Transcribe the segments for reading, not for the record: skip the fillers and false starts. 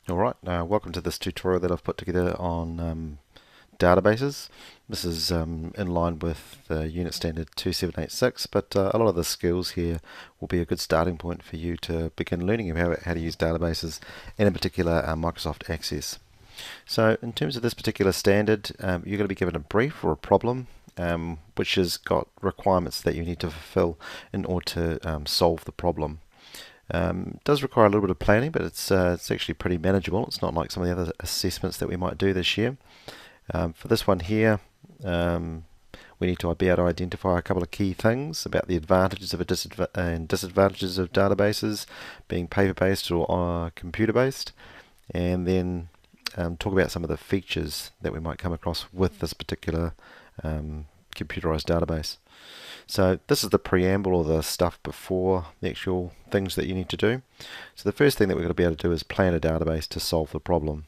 Alright, welcome to this tutorial that I've put together on databases. This is in line with Unit Standard 2786, but a lot of the skills here will be a good starting point for you to begin learning about how to use databases, and in particular Microsoft Access. So in terms of this particular standard, you're going to be given a brief or a problem which has got requirements that you need to fulfill in order to solve the problem. It does require a little bit of planning, but it's actually pretty manageable. It's not like some of the other assessments that we might do this year. For this one here, we need to be able to identify a couple of key things about the advantages of and disadvantages of databases being paper-based or computer-based, and then talk about some of the features that we might come across with this particular computerized database. So this is the preamble, or the stuff before the actual things that you need to do. So the first thing that we're going to be able to do is plan a database to solve the problem.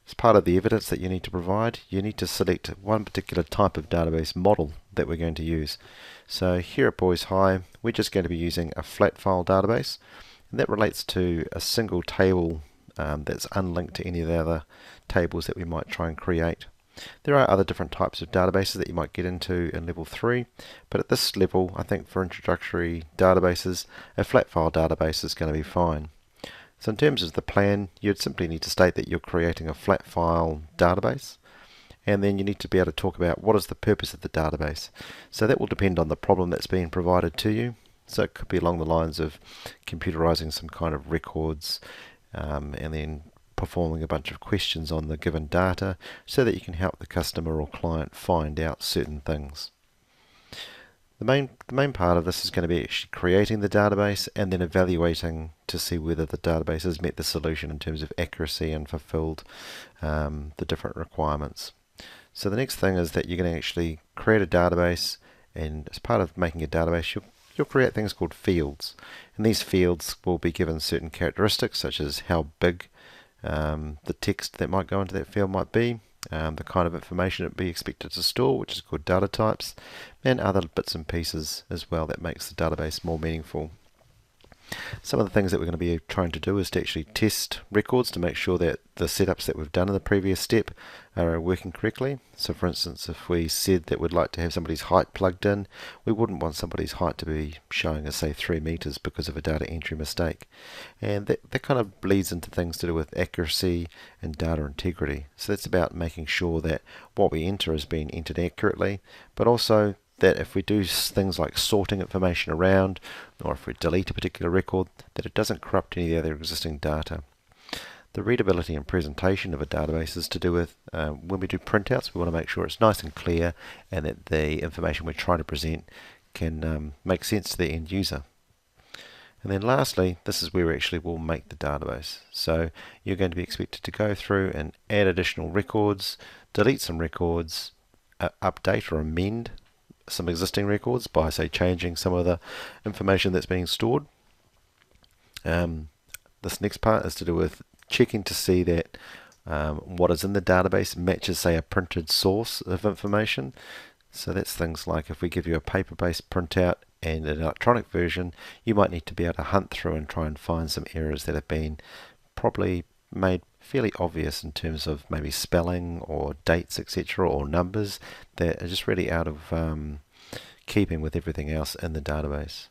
As part of the evidence that you need to provide, you need to select one particular type of database model that we're going to use. So here at Boys High, we're just going to be using a flat file database, and that relates to a single table that's unlinked to any of the other tables that we might try and create. There are other different types of databases that you might get into in level 3, but at this level, I think for introductory databases, a flat file database is going to be fine. So in terms of the plan, you'd simply need to state that you're creating a flat file database, and then you need to be able to talk about what is the purpose of the database. So that will depend on the problem that's being provided to you. So it could be along the lines of computerizing some kind of records, and then performing a bunch of questions on the given data so that you can help the customer or client find out certain things. The main part of this is going to be actually creating the database and then evaluating to see whether the database has met the solution in terms of accuracy and fulfilled the different requirements. So the next thing is that you're going to actually create a database, and as part of making a database, you'll create things called fields, and these fields will be given certain characteristics such as how big the text that might go into that field might be, the kind of information it be expected to store, which is called data types, and other bits and pieces as well that makes the database more meaningful. Some of the things that we're going to be trying to do is to actually test records to make sure that the setups that we've done in the previous step are working correctly. So for instance, if we said that we'd like to have somebody's height plugged in, we wouldn't want somebody's height to be showing as say 3 meters because of a data entry mistake. And that kind of bleeds into things to do with accuracy and data integrity. So that's about making sure that what we enter is being entered accurately, but also that if we do things like sorting information around, or if we delete a particular record, that it doesn't corrupt any of the other existing data. The readability and presentation of a database is to do with when we do printouts, we want to make sure it's nice and clear and that the information we're trying to present can make sense to the end user. And then lastly, this is where we actually will make the database. So you're going to be expected to go through and add additional records, delete some records, update or amend some existing records by say changing some of the information that's being stored. This next part is to do with checking to see that what is in the database matches say a printed source of information. So that's things like if we give you a paper-based printout and an electronic version, you might need to be able to hunt through and try and find some errors that have been probably made fairly obvious in terms of maybe spelling or dates, etc., or numbers that are just really out of keeping with everything else in the database.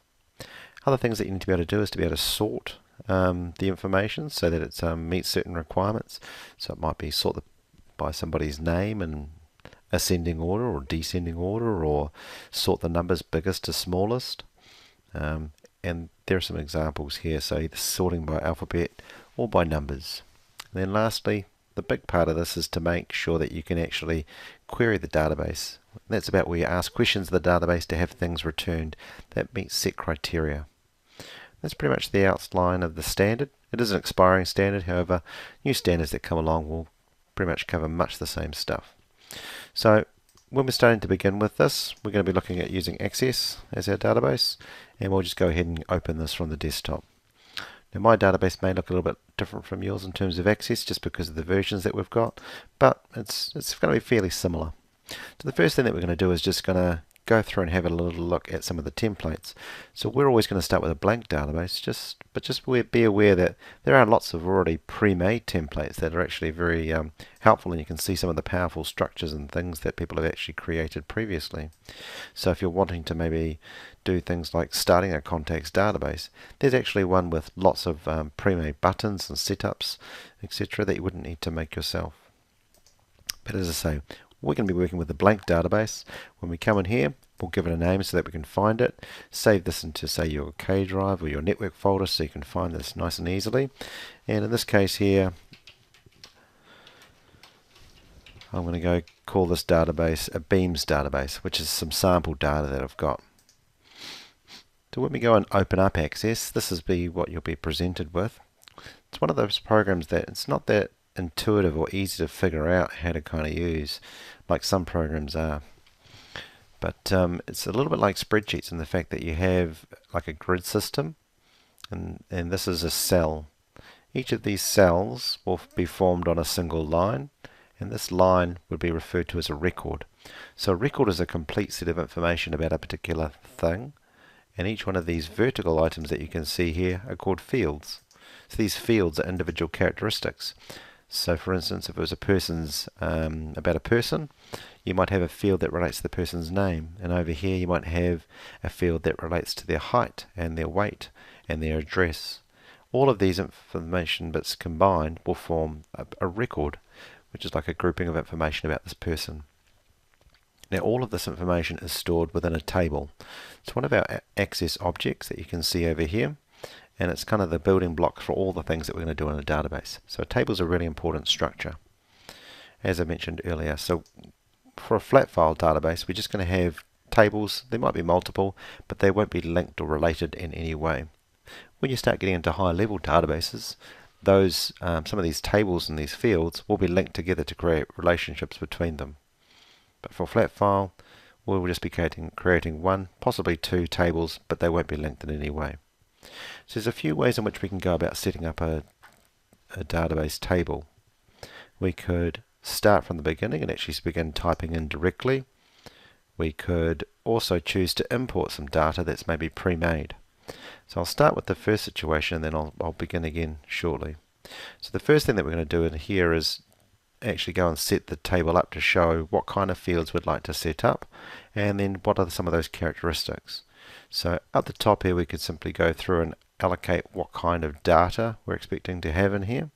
Other things that you need to be able to do is to be able to sort the information so that it meets certain requirements. So it might be sorted by somebody's name in ascending order or descending order, or sort the numbers biggest to smallest. And there are some examples here, so either sorting by alphabet or by numbers. And then lastly, the big part of this is to make sure that you can actually query the database. That's about where you ask questions of the database to have things returned that meet set criteria. That's pretty much the outline of the standard. It is an expiring standard, however, new standards that come along will pretty much cover much the same stuff. So when we're starting to begin with this, we're going to be looking at using Access as our database, and we'll just go ahead and open this from the desktop. Now my database may look a little bit different from yours in terms of Access just because of the versions that we've got, but it's going to be fairly similar. So the first thing that we're going to do is just going to go through and have a little look at some of the templates. So we're always going to start with a blank database, but just be aware that there are lots of already pre-made templates that are actually very helpful, and you can see some of the powerful structures and things that people have actually created previously. So if you're wanting to maybe do things like starting a contacts database, there's actually one with lots of pre-made buttons and setups, etc., that you wouldn't need to make yourself. But as I say, we're going to be working with a blank database. When we come in here, we'll give it a name so that we can find it. Save this into, say, your K drive or your network folder so you can find this nice and easily. And in this case here, I'm going to go call this database a Beams database, which is some sample data that I've got. So when we go and open up Access, this is what you'll be presented with. It's one of those programs that it's not that intuitive or easy to figure out how to kind of use, like some programs are. But it's a little bit like spreadsheets in the fact that you have like a grid system, and this is a cell. Each of these cells will be formed on a single line, and this line would be referred to as a record. So a record is a complete set of information about a particular thing, and each one of these vertical items that you can see here are called fields. So these fields are individual characteristics. So for instance, if it was about a person, you might have a field that relates to the person's name, and over here you might have a field that relates to their height and their weight and their address. All of these information bits combined will form a record, which is like a grouping of information about this person. Now all of this information is stored within a table. It's one of our Access objects that you can see over here, and it's kind of the building block for all the things that we're going to do in a database. So a table is a really important structure, as I mentioned earlier. So for a flat file database, we're just going to have tables. There might be multiple, but they won't be linked or related in any way. When you start getting into higher level databases, those some of these tables and these fields will be linked together to create relationships between them. But for a flat file, we'll just be creating one, possibly two tables, but they won't be linked in any way. So there's a few ways in which we can go about setting up a database table. We could start from the beginning and actually begin typing in directly. We could also choose to import some data that's maybe pre-made. So I'll start with the first situation, and then I'll begin again shortly. So the first thing that we're going to do in here is actually go and set the table up to show what kind of fields we'd like to set up, and then what are some of those characteristics. So at the top here we could simply go through and allocate what kind of data we're expecting to have in here,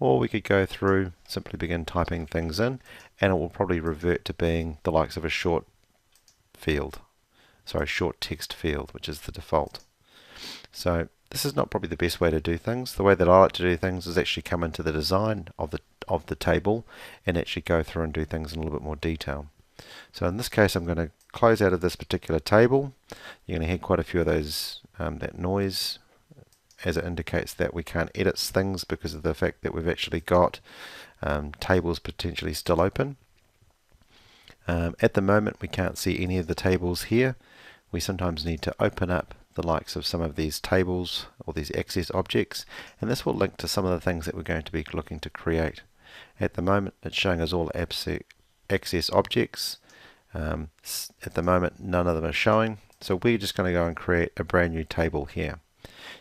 or we could go through, simply begin typing things in, and it will probably revert to being the likes of a short text field, which is the default. So this is not probably the best way to do things. The way that I like to do things is actually come into the design of the table and actually go through and do things in a little bit more detail. So in this case I'm going to close out of this particular table. You're going to hear quite a few of those, that noise, as it indicates that we can't edit things because of the fact that we've actually got tables potentially still open. At the moment we can't see any of the tables here. We sometimes need to open up the likes of some of these tables or these Access objects, and this will link to some of the things that we're going to be looking to create. At the moment it's showing us all Access objects. At the moment none of them are showing, so we're just going to go and create a brand new table here.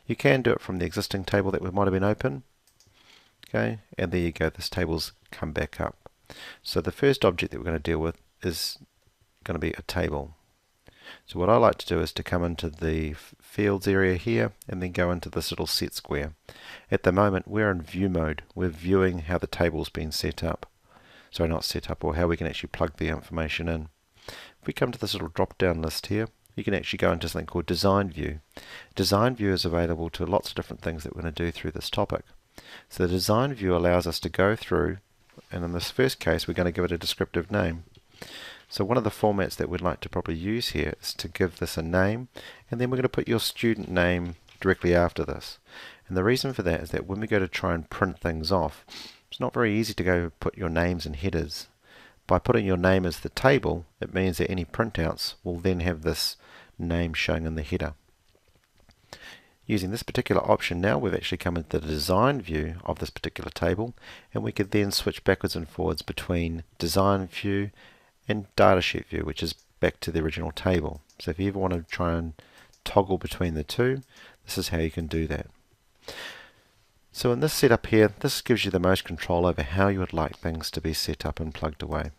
You can do it from the existing table that might have been open. Okay, and there you go, this table's come back up. So the first object that we're going to deal with is going to be a table. So what I like to do is to come into the fields area here and then go into this little set square. At the moment we're in view mode. We're viewing how the table's been set up. Sorry, not set up, or how we can actually plug the information in. If we come to this little drop down list here, you can actually go into something called Design View. Design View is available to lots of different things that we're going to do through this topic. So the Design View allows us to go through, and in this first case we're going to give it a descriptive name. So one of the formats that we'd like to probably use here is to give this a name, and then we're going to put your student name directly after this. And the reason for that is that when we go to try and print things off, it's not very easy to go put your names in headers. By putting your name as the table, it means that any printouts will then have this name showing in the header. Using this particular option now, we've actually come into the design view of this particular table, and we could then switch backwards and forwards between design view and datasheet view, which is back to the original table. So if you ever want to try and toggle between the two, this is how you can do that. So in this setup here, this gives you the most control over how you would like things to be set up and plugged away.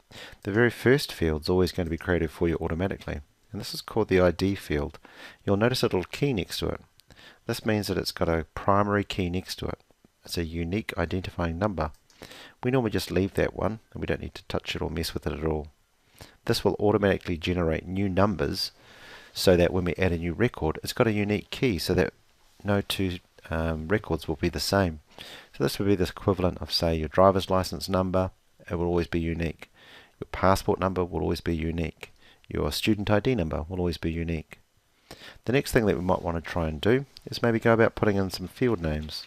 The very first field is always going to be created for you automatically, and this is called the ID field. You'll notice a little key next to it. This means that it's got a primary key next to it. It's a unique identifying number. We normally just leave that one, and we don't need to touch it or mess with it at all. This will automatically generate new numbers so that when we add a new record, it's got a unique key so that no two records will be the same. So this would be the equivalent of, say, your driver's license number. It will always be unique. Your passport number will always be unique. Your student ID number will always be unique. The next thing that we might want to try and do is maybe go about putting in some field names.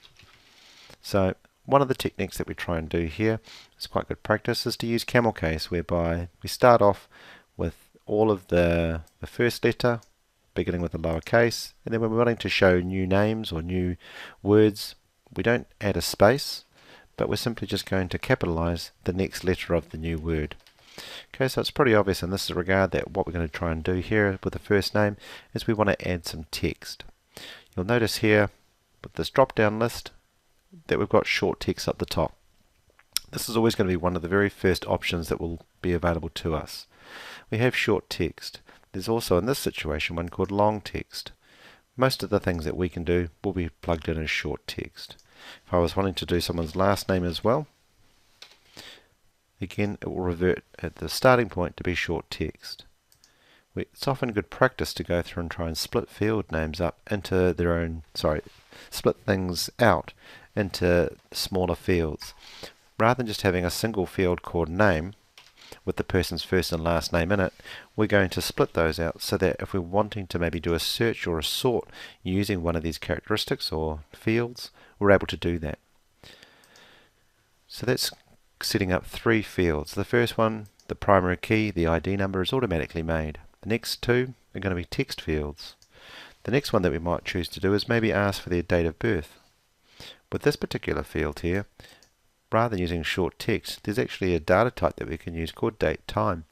So one of the techniques that we try and do here, is quite good practice, is to use camel case, whereby we start off with all of the first letter beginning with a lowercase, and then when we're wanting to show new names or new words, we don't add a space, but we're simply just going to capitalize the next letter of the new word. Okay, so it's pretty obvious in this regard that what we're going to try and do here with the first name is we want to add some text. You'll notice here with this drop down list that we've got short text up the top. This is always going to be one of the very first options that will be available to us. We have short text. There's also in this situation one called long text. Most of the things that we can do will be plugged in as short text. If I was wanting to do someone's last name as well, again it will revert at the starting point to be short text. It's often good practice to go through and try and split field names up into their own, split things out into smaller fields. Rather than just having a single field called name with the person's first and last name in it, we're going to split those out so that if we're wanting to maybe do a search or a sort using one of these characteristics or fields, we're able to do that. So that's setting up three fields. The first one, the primary key, the ID number, is automatically made. The next two are going to be text fields. The next one that we might choose to do is maybe ask for their date of birth. With this particular field here, rather than using short text, there's actually a data type that we can use called date time.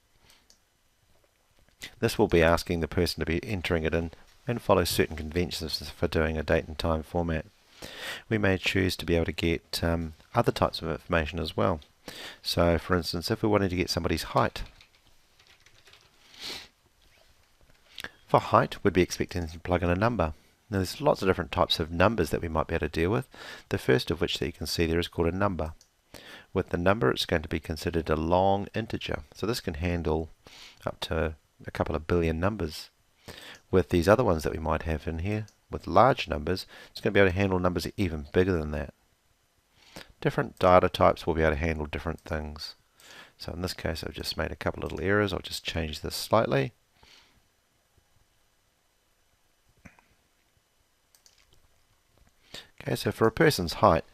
This will be asking the person to be entering it in and follow certain conventions for doing a date and time format. We may choose to be able to get other types of information as well. So for instance, if we wanted to get somebody's height, for height we'd be expecting to plug in a number. Now there's lots of different types of numbers that we might be able to deal with. The first of which that you can see there is called a number. With the number, it's going to be considered a long integer. So this can handle up to a couple of billion numbers. With these other ones that we might have in here, with large numbers, it's going to be able to handle numbers even bigger than that. Different data types will be able to handle different things. So in this case, I've just made a couple of little errors. I'll just change this slightly. Okay, so for a person's height,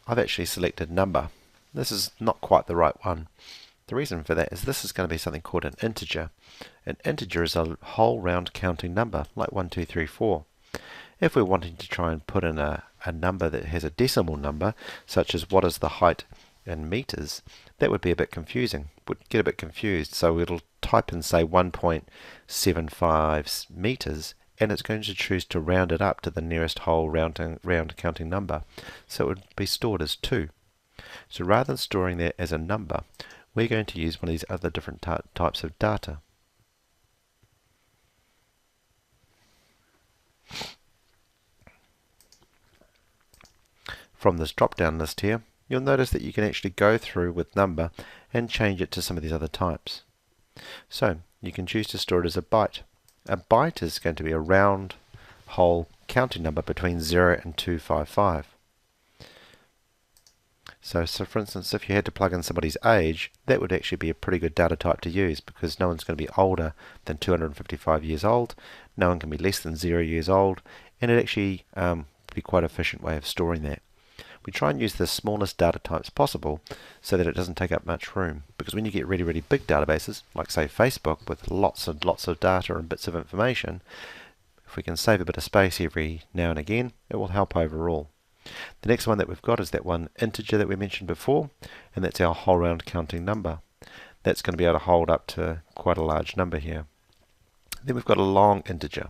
I've actually selected number. This is not quite the right one. The reason for that is this is going to be something called an integer. An integer is a whole round counting number, like 1, 2, 3, 4. If we're wanting to try and put in a number that has a decimal number, such as what is the height in meters, that would be a bit confusing. We'd get a bit confused, so it'll type in, say, 1.75 meters, and it's going to choose to round it up to the nearest whole round counting number. So it would be stored as 2. So rather than storing that as a number, we're going to use one of these other different types of data. From this drop-down list here, you'll notice that you can actually go through with number and change it to some of these other types. So you can choose to store it as a byte. A byte is going to be a round, whole counting number between 0 and 255. So for instance, if you had to plug in somebody's age, that would actually be a pretty good data type to use, because no one's going to be older than 255 years old, no one can be less than 0 years old, and it actually be quite an efficient way of storing that. We try and use the smallest data types possible so that it doesn't take up much room, because when you get really, really big databases, like say Facebook, with lots and lots of data and bits of information, if we can save a bit of space every now and again, it will help overall. The next one that we've got is that one integer that we mentioned before, and that's our whole round counting number. that's going to be able to hold up to quite a large number here. Then we've got a long integer.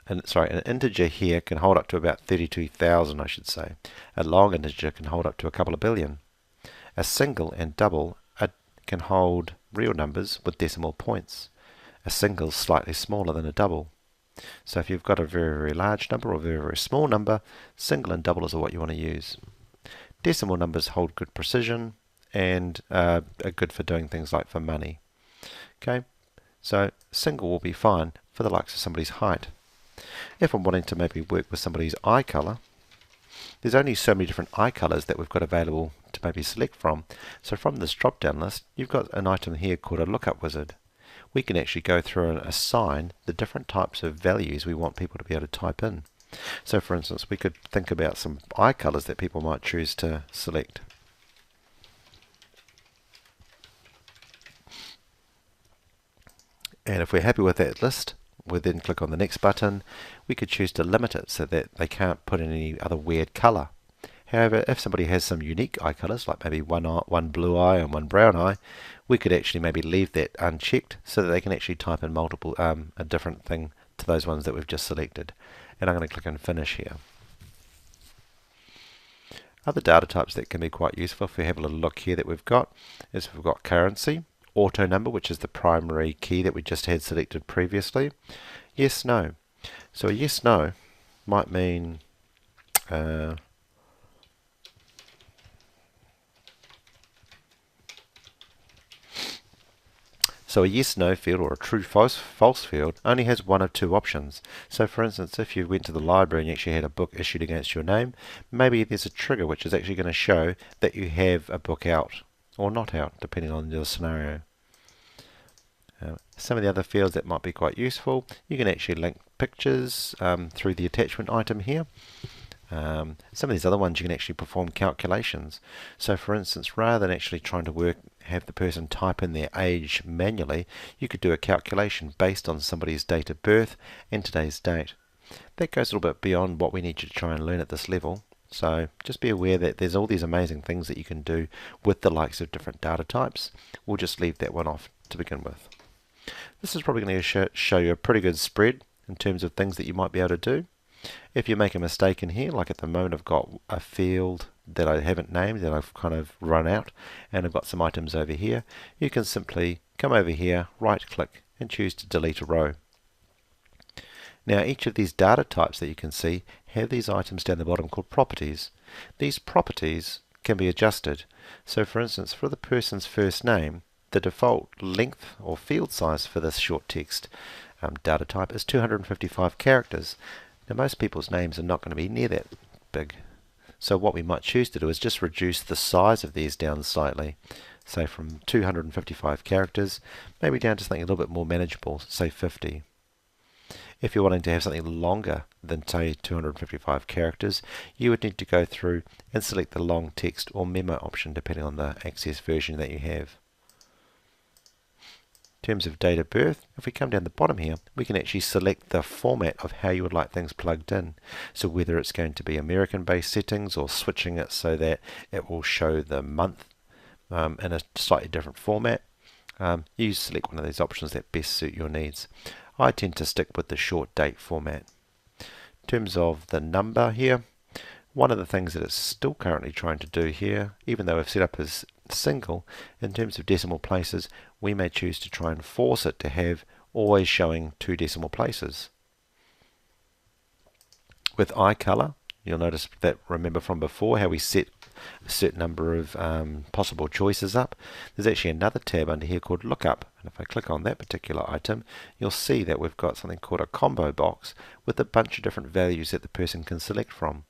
An integer here can hold up to about 32,000, I should say. A long integer can hold up to a couple of billion. A single and double can hold real numbers with decimal points. A single is slightly smaller than a double. So if you've got a very, very large number or a very, very small number, single and double is what you want to use. Decimal numbers hold good precision and are good for doing things like for money. Okay, so single will be fine for the likes of somebody's height. If I'm wanting to maybe work with somebody's eye colour, there's only so many different eye colours that we've got available to maybe select from. So from this drop down list, you've got an item here called a lookup wizard. We can actually go through and assign the different types of values we want people to be able to type in. So for instance, we could think about some eye colours that people might choose to select. And if we're happy with that list, we then click on the next button. We could choose to limit it so that they can't put in any other weird colour. However, if somebody has some unique eye colours, like maybe one blue eye and one brown eye, we could actually maybe leave that unchecked so that they can actually type in multiple, a different thing to those ones that we've just selected. And I'm going to click on Finish here. Other data types that can be quite useful, if we have a little look here that we've got, is we've got currency, auto number, which is the primary key that we just had selected previously, yes, no. So a yes, no might mean so a yes-no field or a true-false field only has one of two options. So for instance, if you went to the library and you actually had a book issued against your name, maybe there's a trigger which is actually going to show that you have a book out or not out, depending on your scenario. Some of the other fields that might be quite useful, you can actually link pictures through the attachment item here. Some of these other ones you can actually perform calculations. So for instance, rather than actually trying to have the person type in their age manually, you could do a calculation based on somebody's date of birth and today's date. That goes a little bit beyond what we need you to try and learn at this level. So just be aware that there's all these amazing things that you can do with the likes of different data types. We'll just leave that one off to begin with. This is probably going to show you a pretty good spread in terms of things that you might be able to do. If you make a mistake in here, like at the moment I've got a field that I haven't named that I've kind of run out, and I've got some items over here, you can simply come over here, right click and choose to delete a row. Now each of these data types that you can see have these items down the bottom called properties. These properties can be adjusted. So for instance, for the person's first name, the default length or field size for this short text data type is 255 characters. Now most people's names are not going to be near that big. So what we might choose to do is just reduce the size of these down slightly. Say from 255 characters, maybe down to something a little bit more manageable, say 50. If you're wanting to have something longer than say 255 characters, you would need to go through and select the long text or memo option depending on the Access version that you have. In terms of date of birth, if we come down the bottom here, we can actually select the format of how you would like things plugged in. So whether it's going to be American-based settings or switching it so that it will show the month in a slightly different format, you select one of these options that best suit your needs. I tend to stick with the short date format. In terms of the number here, one of the things that it's still currently trying to do here, even though I've set up as single, in terms of decimal places, we may choose to try and force it to have always showing 2 decimal places. With eye color, you'll notice that, remember from before, how we set a certain number of possible choices up. There's actually another tab under here called Lookup, and if I click on that particular item, you'll see that we've got something called a combo box with a bunch of different values that the person can select from.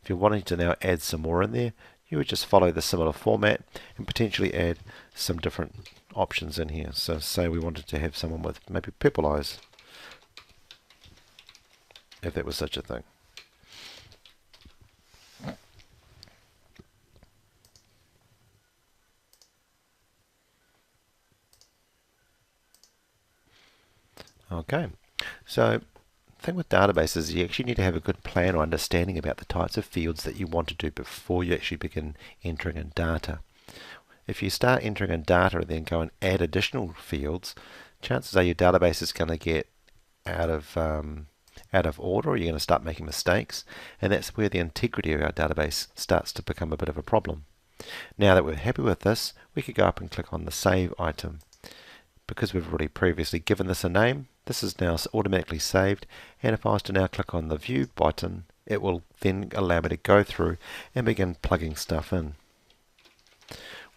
If you're wanting to now add some more in there, you would just follow the similar format and potentially add some different options in here. So say we wanted to have someone with maybe purple eyes, if that was such a thing. Okay, so the thing with databases is you actually need to have a good plan or understanding about the types of fields that you want to do before you actually begin entering in data. If you start entering in data and then go and add additional fields, chances are your database is going to get out of order, or you're going to start making mistakes, and that's where the integrity of our database starts to become a bit of a problem. Now that we're happy with this, we could go up and click on the Save item. Because we've already previously given this a name, this is now automatically saved, and if I was to now click on the View button, it will then allow me to go through and begin plugging stuff in.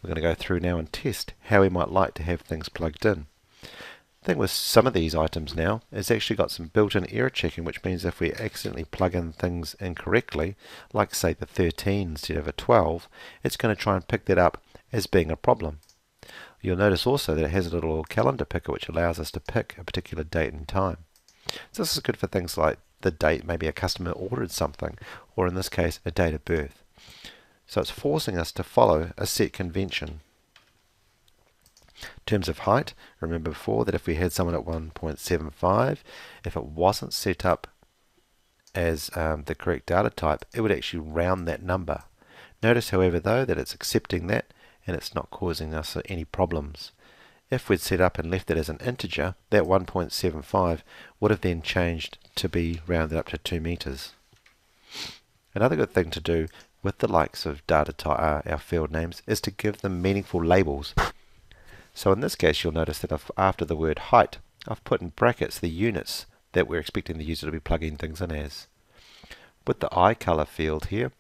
We're going to go through now and test how we might like to have things plugged in. The thing with some of these items now is actually got some built-in error checking, which means if we accidentally plug in things incorrectly, like say the 13 instead of a 12, it's going to try and pick that up as being a problem. You'll notice also that it has a little calendar picker which allows us to pick a particular date and time. So this is good for things like the date maybe a customer ordered something, or in this case a date of birth. So it's forcing us to follow a set convention. In terms of height, remember before that if we had someone at 1.75, if it wasn't set up as the correct data type, it would actually round that number. Notice however though that it's accepting that and it's not causing us any problems. If we'd set up and left it as an integer, that 1.75 would have then changed to be rounded up to 2 meters. Another good thing to do with the likes of data type, our field names, is to give them meaningful labels. So in this case you'll notice that after the word height, I've put in brackets the units that we're expecting the user to be plugging things in as. With the eye color field here,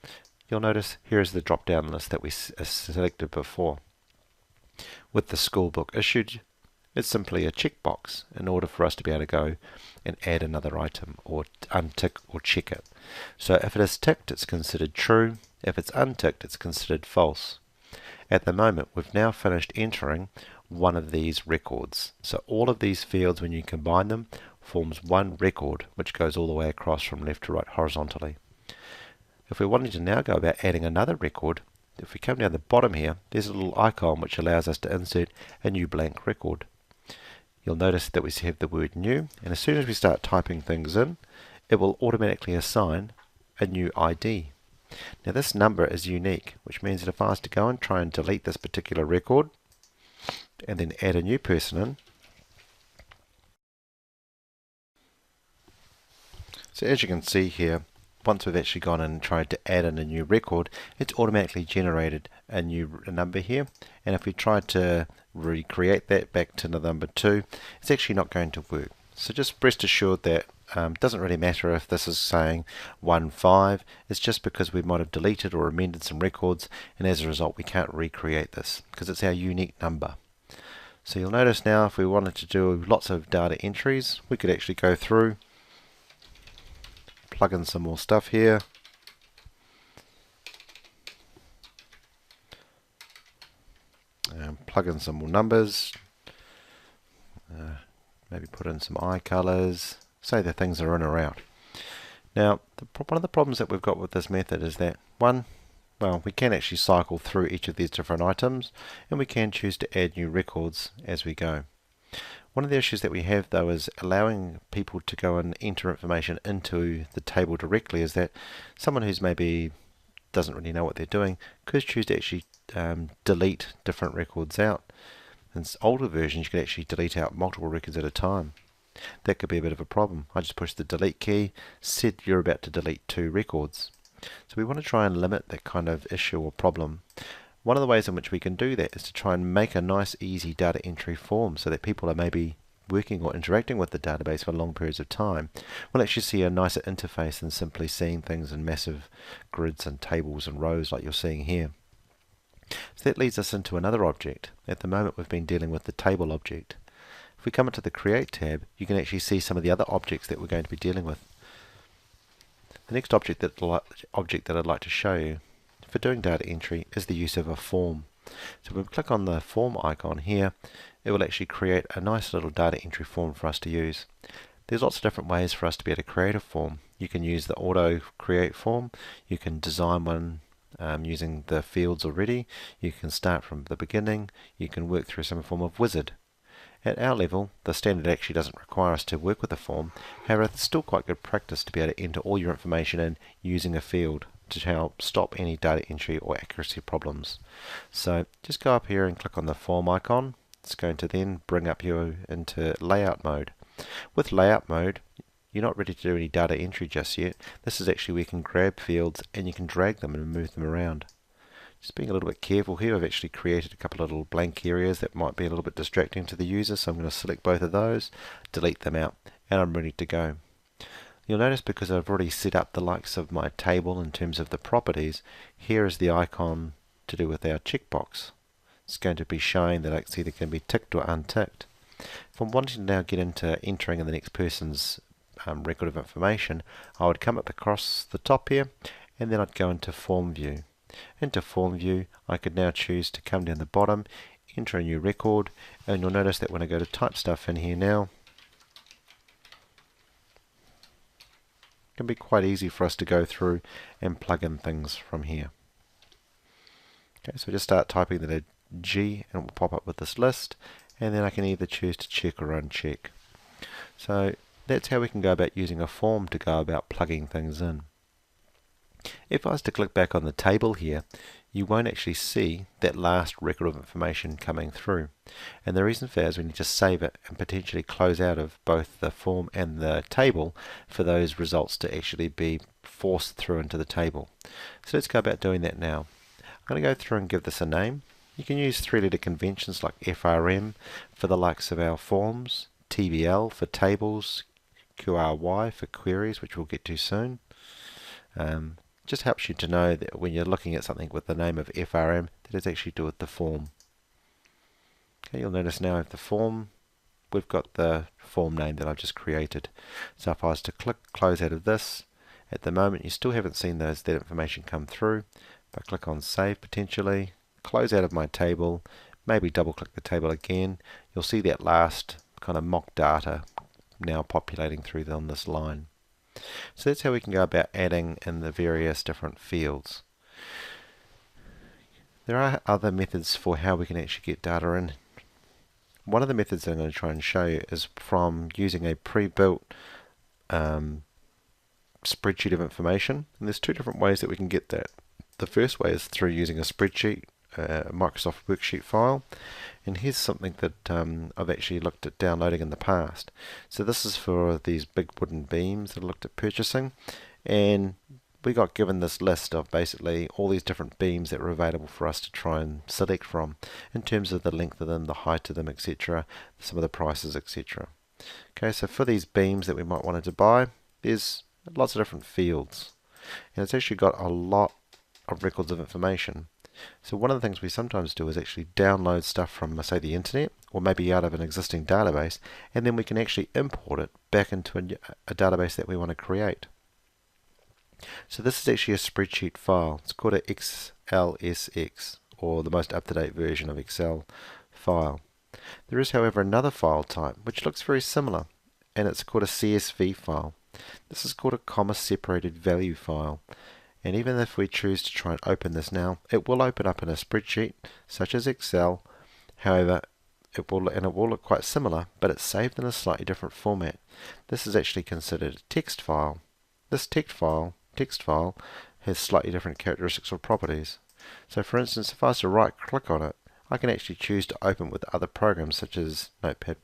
you'll notice here is the drop down list that we selected before. With the school book issued, it's simply a checkbox in order for us to be able to go and add another item or untick or check it. So if it is ticked, it's considered true. If it's unticked, it's considered false. At the moment, we've now finished entering one of these records. So all of these fields, when you combine them, forms one record which goes all the way across from left to right horizontally. If we wanted to now go about adding another record, if we come down the bottom here, there's a little icon which allows us to insert a new blank record. You'll notice that we have the word new, and as soon as we start typing things in, it will automatically assign a new ID. Now this number is unique, which means that if I was to go and try and delete this particular record and then add a new person in, so as you can see here, once we've actually gone in and tried to add in a new record, it's automatically generated a new number here, and if we try to recreate that back to the number 2, it's actually not going to work. So just rest assured that it doesn't really matter if this is saying 1.5, it's just because we might have deleted or amended some records, and as a result we can't recreate this because it's our unique number. So you'll notice now if we wanted to do lots of data entries, we could actually go through, plug in some more stuff here, and plug in some more numbers, maybe put in some eye colors, say the things are in or out. Now one of the problems that we've got with this method is that we can actually cycle through each of these different items, and we can choose to add new records as we go. One of the issues that we have though is allowing people to go and enter information into the table directly is that someone who's maybe doesn't really know what they're doing could choose to actually delete different records out. In older versions you could actually delete out multiple records at a time. That could be a bit of a problem. I just push the delete key, said you're about to delete 2 records. So we want to try and limit that kind of issue or problem. One of the ways in which we can do that is to try and make a nice easy data entry form so that people are maybe working or interacting with the database for long periods of time will actually see a nicer interface than simply seeing things in massive grids and tables and rows like you're seeing here. So that leads us into another object. At the moment we've been dealing with the table object. If we come into the Create tab, you can actually see some of the other objects that we're going to be dealing with. The next object that I'd like to show you for doing data entry is the use of a form. So when we click on the form icon here, it will actually create a nice little data entry form for us to use. There's lots of different ways for us to be able to create a form. You can use the auto create form, you can design one using the fields already, you can start from the beginning, you can work through some form of wizard. At our level, the standard actually doesn't require us to work with a form, however it's still quite good practice to be able to enter all your information in using a field to help stop any data entry or accuracy problems. So just go up here and click on the form icon. It's going to then bring up you into layout mode. With layout mode, you're not ready to do any data entry just yet. This is actually where you can grab fields and you can drag them and move them around. Just being a little bit careful here, I've actually created a couple of little blank areas that might be a little bit distracting to the user, so I'm going to select both of those, delete them out, and I'm ready to go. You'll notice because I've already set up the likes of my table in terms of the properties, here is the icon to do with our checkbox. It's going to be showing that it's either going to be ticked or unticked. If I'm wanting to now get into entering in the next person's record of information, I would come up across the top here, and then I'd go into Form View. Into Form View, I could now choose to come down the bottom, enter a new record, and you'll notice that when I go to type stuff in here now, it can be quite easy for us to go through and plug in things from here. Okay, so just start typing the G and it will pop up with this list, and then I can either choose to check or uncheck. So that's how we can go about using a form to go about plugging things in. If I was to click back on the table here, you won't actually see that last record of information coming through. And the reason for that is we need to save it and potentially close out of both the form and the table for those results to actually be forced through into the table. So let's go about doing that now. I'm going to go through and give this a name. You can use three-letter conventions like FRM for the likes of our forms, TBL for tables, QRY for queries, which we'll get to soon. Just helps you to know that when you're looking at something with the name of FRM, that it's actually to do with the form. Okay, you'll notice now with the form, we've got the form name that I've just created. So if I was to click close out of this, at the moment you still haven't seen that information come through. If I click on save potentially, close out of my table, maybe double click the table again, you'll see that last kind of mock data now populating through on this line. So that's how we can go about adding in the various different fields. There are other methods for how we can actually get data in. One of the methods that I'm going to try and show you is from using a pre-built spreadsheet of information, and there's two different ways that we can get that. The first way is through using a spreadsheet, Microsoft worksheet file, and here's something that I've actually looked at downloading in the past. So this is for these big wooden beams that I looked at purchasing, and we got given this list of basically all these different beams that were available for us to try and select from in terms of the length of them, the height of them, etc., some of the prices, etc. Okay, so for these beams that we might want to buy, there's lots of different fields, and it's actually got a lot of records of information. So one of the things we sometimes do is actually download stuff from, say, the internet, or maybe out of an existing database, and then we can actually import it back into a database that we want to create. So this is actually a spreadsheet file. It's called a XLSX, or the most up-to-date version of Excel file. There is, however, another file type which looks very similar, and it's called a CSV file. This is called a comma-separated value file. And even if we choose to try and open this now, it will open up in a spreadsheet such as Excel. However, it will look quite similar, but it's saved in a slightly different format. This is actually considered a text file. This text file has slightly different characteristics or properties. So for instance, if I was to right click on it, I can actually choose to open with other programs such as Notepad++.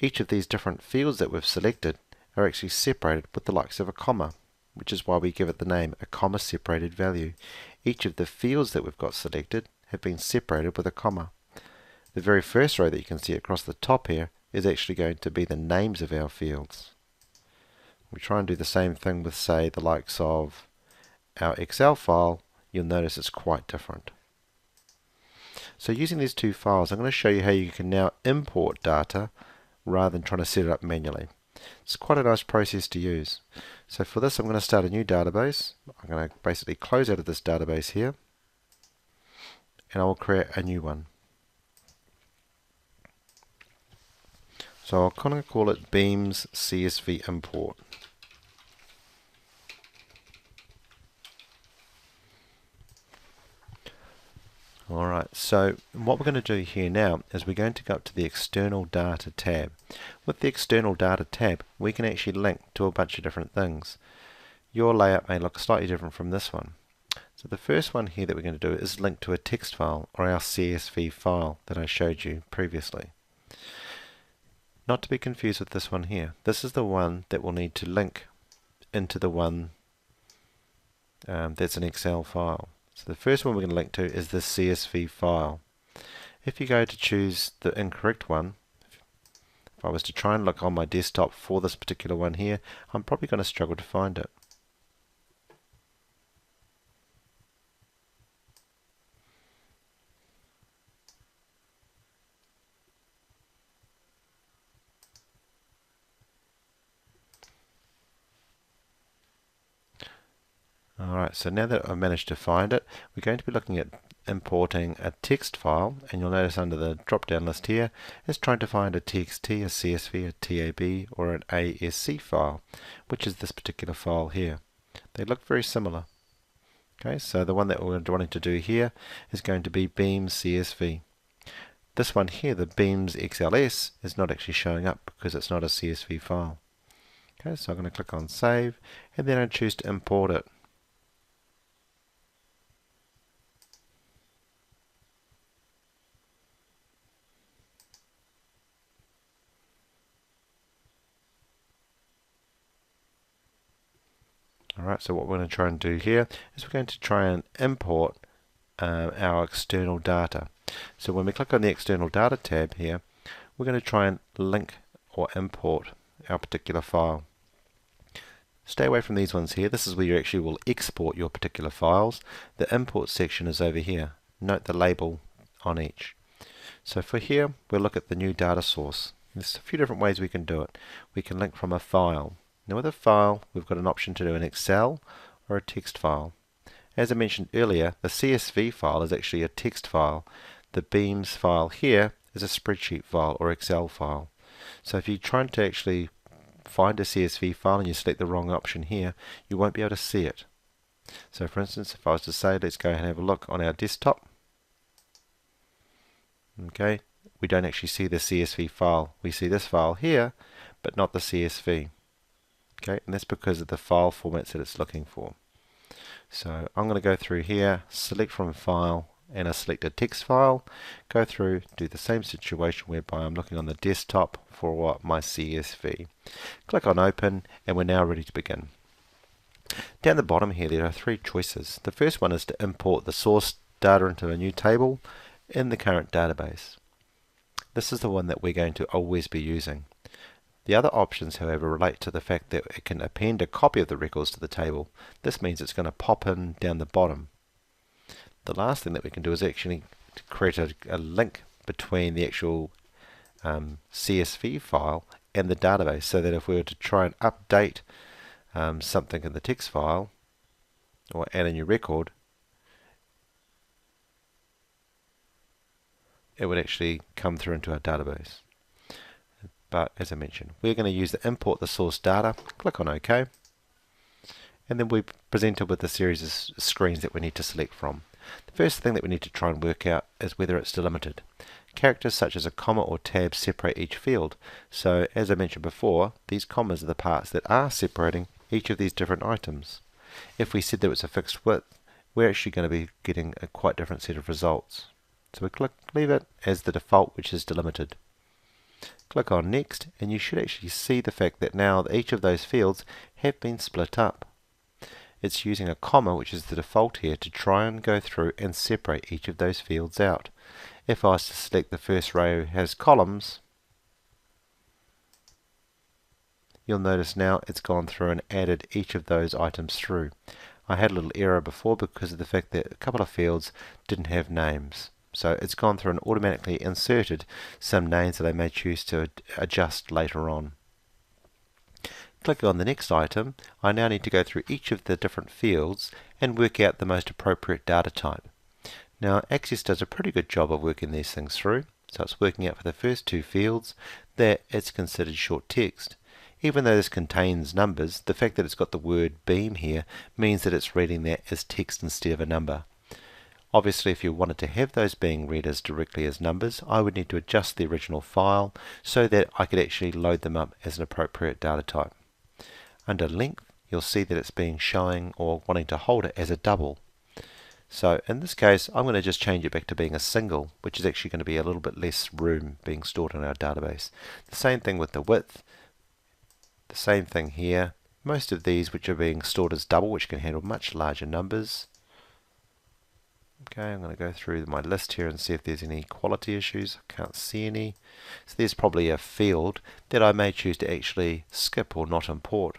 Each of these different fields that we've selected are actually separated with the likes of a comma, which is why we give it the name a comma separated value. Each of the fields that we've got selected have been separated with a comma. The very first row that you can see across the top here is actually going to be the names of our fields. We try and do the same thing with, say, the likes of our Excel file. You'll notice it's quite different. So using these two files, I'm going to show you how you can now import data rather than trying to set it up manually. It's quite a nice process to use. So for this, I'm going to start a new database. I'm going to basically close out of this database here, and I will create a new one. So I'll kind of call it Beams CSV Import. Alright, so what we're going to do here now is we're going to go up to the External Data tab. With the External Data tab, we can actually link to a bunch of different things. your layout may look slightly different from this one. So the first one here that we're going to do is link to a text file, or our CSV file that I showed you previously. Not to be confused with this one here. This is the one that will need to link into the one that's an Excel file. So the first one we're going to link to is the CSV file. If you go to choose the incorrect one, if I was to try and look on my desktop for this particular one here, I'm probably going to struggle to find it. Alright, so now that I've managed to find it, we're going to be looking at importing a text file, and you'll notice under the drop down list here, it's trying to find a TXT, a CSV, a TAB, or an ASC file, which is this particular file here. They look very similar. Okay, so the one that we're wanting to do here is going to be Beams CSV. This one here, the Beams XLS, is not actually showing up because it's not a CSV file. Okay, so I'm going to click on Save, and then I choose to import it. Alright, so what we're going to try and do here is we're going to try and import our external data. So when we click on the external data tab here, we're going to try and link or import our particular file. Stay away from these ones here. This is where you actually will export your particular files. The import section is over here. Note the label on each. So for here, we'll look at the new data source. There's a few different ways we can do it. We can link from a file. Now with a file, we've got an option to do an Excel or a text file. As I mentioned earlier, the CSV file is actually a text file. The Beams file here is a spreadsheet file or Excel file. So if you're trying to actually find a CSV file and you select the wrong option here, you won't be able to see it. So for instance, if I was to say, let's go and have a look on our desktop. Okay, we don't actually see the CSV file. We see this file here, but not the CSV. Okay, and that's because of the file formats that it's looking for. So I'm going to go through here, select from file, and I select a text file, go through, do the same situation whereby I'm looking on the desktop for my CSV. Click on open, and we're now ready to begin. Down the bottom here there are three choices. The first one is to import the source data into a new table in the current database. This is the one that we're going to always be using. The other options, however, relate to the fact that it can append a copy of the records to the table. This means it's going to pop in down the bottom. The last thing that we can do is actually create a link between the actual CSV file and the database, so that if we were to try and update something in the text file or add a new record, it would actually come through into our database. But as I mentioned, we're going to use the import the source data, click on OK, and then we're presented with a series of screens that we need to select from. The first thing that we need to try and work out is whether it's delimited. Characters such as a comma or tab separate each field, so as I mentioned before, these commas are the parts that are separating each of these different items. If we said that it's a fixed width, we're actually going to be getting a quite different set of results. So we leave it as the default, which is delimited. Click on Next, and you should actually see the fact that now each of those fields have been split up. It's using a comma, which is the default here, to try and go through and separate each of those fields out. If I was to select the first row has columns, you'll notice now it's gone through and added each of those items through. I had a little error before because of the fact that a couple of fields didn't have names. So it's gone through and automatically inserted some names that I may choose to adjust later on. Clicking on the next item, I now need to go through each of the different fields and work out the most appropriate data type. Now Access does a pretty good job of working these things through, so it's working out for the first two fields that it's considered short text. Even though this contains numbers, the fact that it's got the word beam here means that it's reading that as text instead of a number. Obviously, if you wanted to have those being read as directly as numbers, I would need to adjust the original file so that I could actually load them up as an appropriate data type. Under length, you'll see that it's being showing or wanting to hold it as a double. So in this case, I'm going to just change it back to being a single, which is actually going to be a little bit less room being stored in our database. The same thing with the width, the same thing here. Most of these which are being stored as double, which can handle much larger numbers. Okay, I'm going to go through my list here and see if there's any quality issues. I can't see any. So there's probably a field that I may choose to actually skip or not import.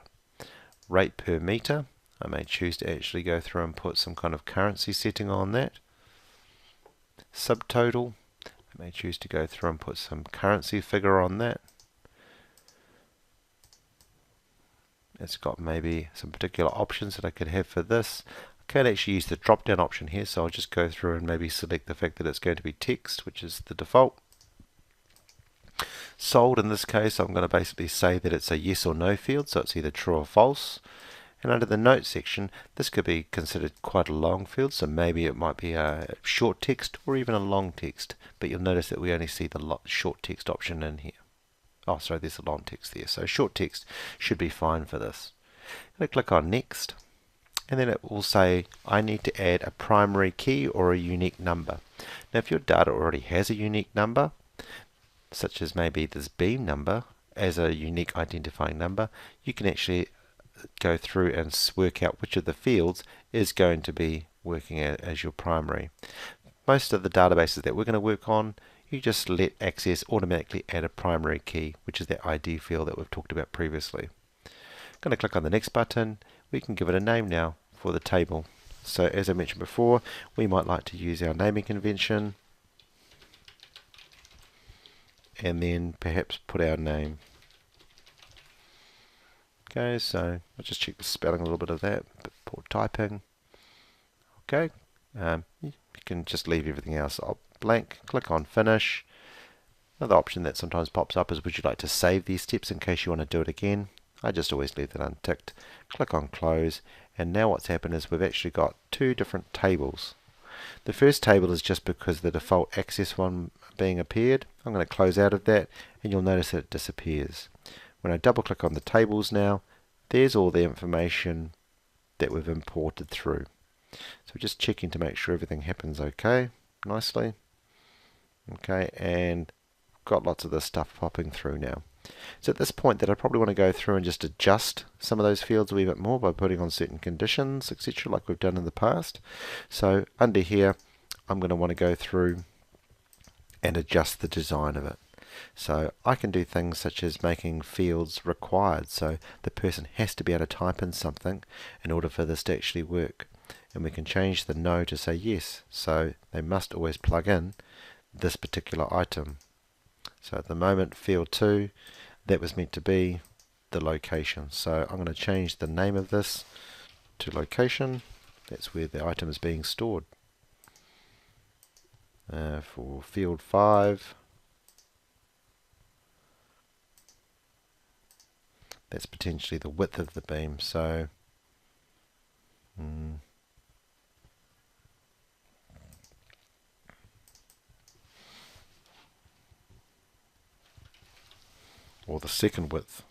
Rate per meter, I may choose to actually go through and put some kind of currency setting on that. Subtotal, I may choose to go through and put some currency figure on that. It's got maybe some particular options that I could have for this. I can actually use the drop down option here, so I'll just go through and maybe select the fact that it's going to be text, which is the default. Sold, in this case, I'm going to basically say that it's a yes or no field, so it's either true or false. And under the note section, this could be considered quite a long field, so maybe it might be a short text or even a long text, but you'll notice that we only see the short text option in here. Oh, sorry, there's a long text there, so short text should be fine for this. I'm going to click on next, and then it will say I need to add a primary key or a unique number. Now if your data already has a unique number, such as maybe this beam number as a unique identifying number, you can actually go through and work out which of the fields is going to be working as your primary. Most of the databases that we're going to work on, you just let Access automatically add a primary key, which is that ID field that we've talked about previously. I'm going to click on the next button. We can give it a name now for the table. So as I mentioned before, we might like to use our naming convention and then perhaps put our name. Okay, so I'll just check the spelling a little bit of that, poor typing. Okay, you can just leave everything else blank, click on finish. Another option that sometimes pops up is would you like to save these steps in case you want to do it again. I just always leave that unticked. Click on close, and now what's happened is we've actually got two different tables. The first table is just because the default Access one being appeared. I'm going to close out of that, and you'll notice that it disappears. When I double click on the tables now, there's all the information that we've imported through. So we're just checking to make sure everything happens okay, nicely. Okay, and got lots of this stuff popping through now. So at this point that I probably want to go through and just adjust some of those fields a wee bit more by putting on certain conditions, etc., like we've done in the past. So under here, I'm going to want to go through and adjust the design of it. So I can do things such as making fields required, so the person has to be able to type in something in order for this to actually work. And we can change the no to say yes, so they must always plug in this particular item. So at the moment, field 2, that was meant to be the location. So I'm going to change the name of this to location. That's where the item is being stored. For field 5, that's potentially the width of the beam. So or the second width.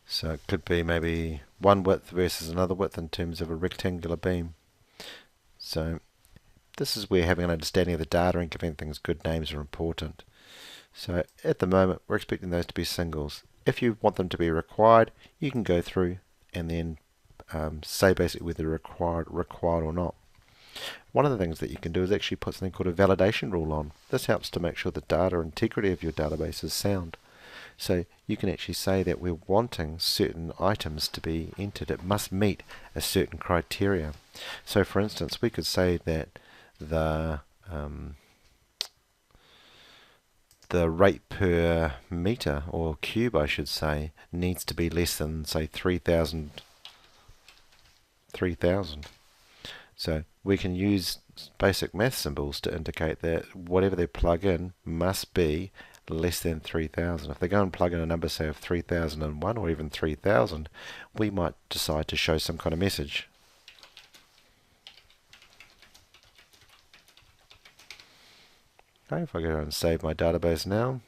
So it could be maybe one width versus another width in terms of a rectangular beam. So this is where having an understanding of the data and giving things good names are important. So at the moment we're expecting those to be singles. If you want them to be required, you can go through and then say basically whether required or not. One of the things that you can do is actually put something called a validation rule on. This helps to make sure the data integrity of your database is sound. So you can actually say that we're wanting certain items to be entered. It must meet a certain criteria. So for instance, we could say that the rate per meter, or cube I should say, needs to be less than, say, 3,000. So we can use basic math symbols to indicate that whatever they plug in must be less than 3,000. If they go and plug in a number, say, of 3,001 or even 3,000, we might decide to show some kind of message. Okay, if I go and save my database now,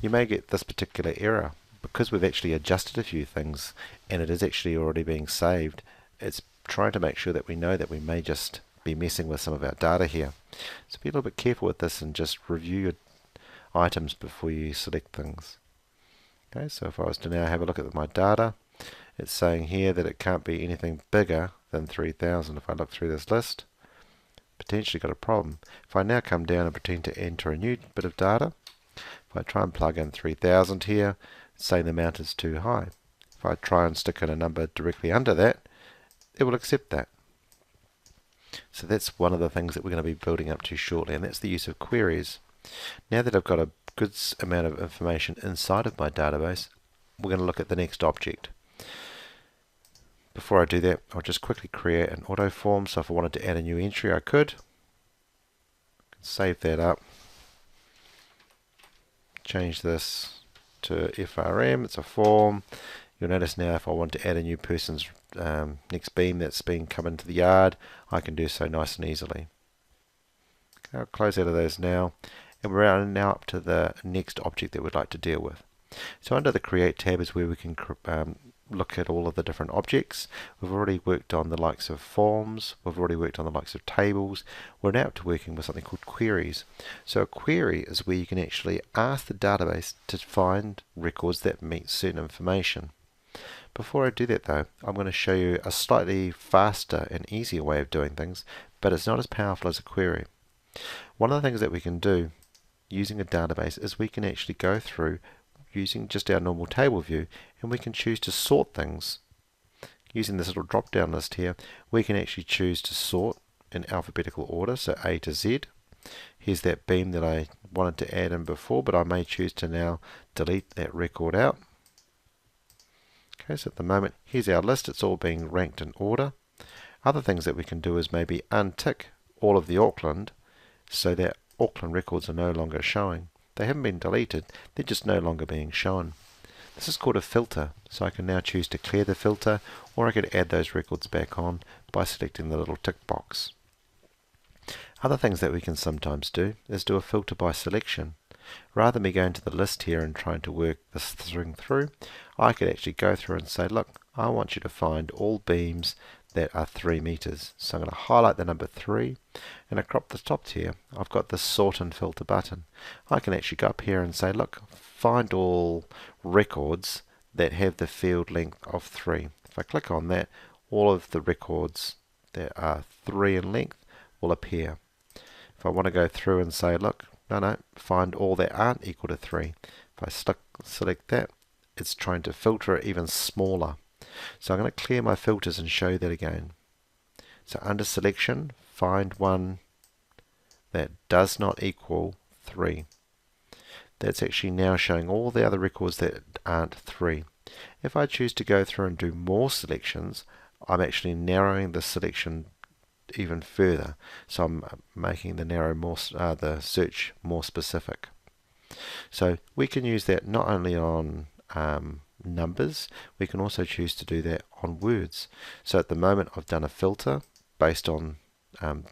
you may get this particular error because we've actually adjusted a few things and it is actually already being saved, it's trying to make sure that we know that we may just be messing with some of our data here. So be a little bit careful with this and just review your items before you select things. Okay, so if I was to now have a look at my data, it's saying here that it can't be anything bigger than 3000. If I look through this list, potentially got a problem. If I now come down and pretend to enter a new bit of data, if I try and plug in 3000 here, it's saying the amount is too high. If I try and stick in a number directly under that, it will accept that. So that's one of the things that we're going to be building up to shortly, and that's the use of queries. Now that I've got a good amount of information inside of my database, we're going to look at the next object. Before I do that, I'll just quickly create an auto form. So if I wanted to add a new entry, I could. Save that up. Change this to FRM. It's a form. You'll notice now if I want to add a new person's next beam that's been come into the yard, I can do so nice and easily. Okay, I'll close out of those now. And we're now up to the next object that we'd like to deal with. So under the Create tab is where we can look at all of the different objects. We've already worked on the likes of forms, we've already worked on the likes of tables. We're now up to working with something called queries. So a query is where you can actually ask the database to find records that meet certain information. Before I do that though, I'm going to show you a slightly faster and easier way of doing things, but it's not as powerful as a query. One of the things that we can do using a database is we can actually go through using just our normal table view, and we can choose to sort things. Using this little drop down list here, we can actually choose to sort in alphabetical order, so A to Z. Here's that beam that I wanted to add in before, but I may choose to now delete that record out. Okay, so at the moment, here's our list. It's all being ranked in order. Other things that we can do is maybe untick all of the Auckland so that Auckland records are no longer showing. They haven't been deleted, they're just no longer being shown. This is called a filter, so I can now choose to clear the filter, or I could add those records back on by selecting the little tick box. Other things that we can sometimes do is do a filter by selection. Rather than me going to the list here and trying to work this thing through, I could actually go through and say, look, I want you to find all beams that are 3 meters. So I'm going to highlight the number 3, and across the top here I've got the sort and filter button. I can actually go up here and say, look, find all records that have the field length of 3. If I click on that, all of the records that are 3 in length will appear. If I want to go through and say, look, no, find all that aren't equal to 3. If I select that, it's trying to filter it even smaller. So I'm going to clear my filters and show that again. So under selection, find one that does not equal 3. That's actually now showing all the other records that aren't 3. If I choose to go through and do more selections, I'm actually narrowing the selection even further. So I'm making the search more specific. So we can use that not only on numbers, we can also choose to do that on words. So at the moment I've done a filter based on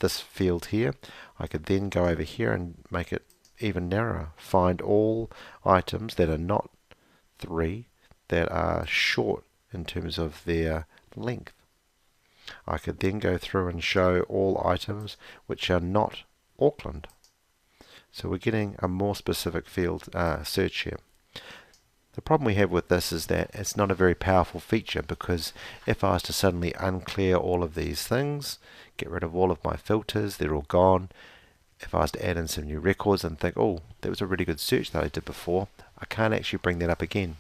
this field here. I could then go over here and make it even narrower. Find all items that are not 3 that are short in terms of their length. I could then go through and show all items which are not Auckland. So we're getting a more specific field search here. The problem we have with this is that it's not a very powerful feature, because if I was to suddenly unclear all of these things, get rid of all of my filters, they're all gone. If I was to add in some new records and think, oh, that was a really good search that I did before, I can't actually bring that up again.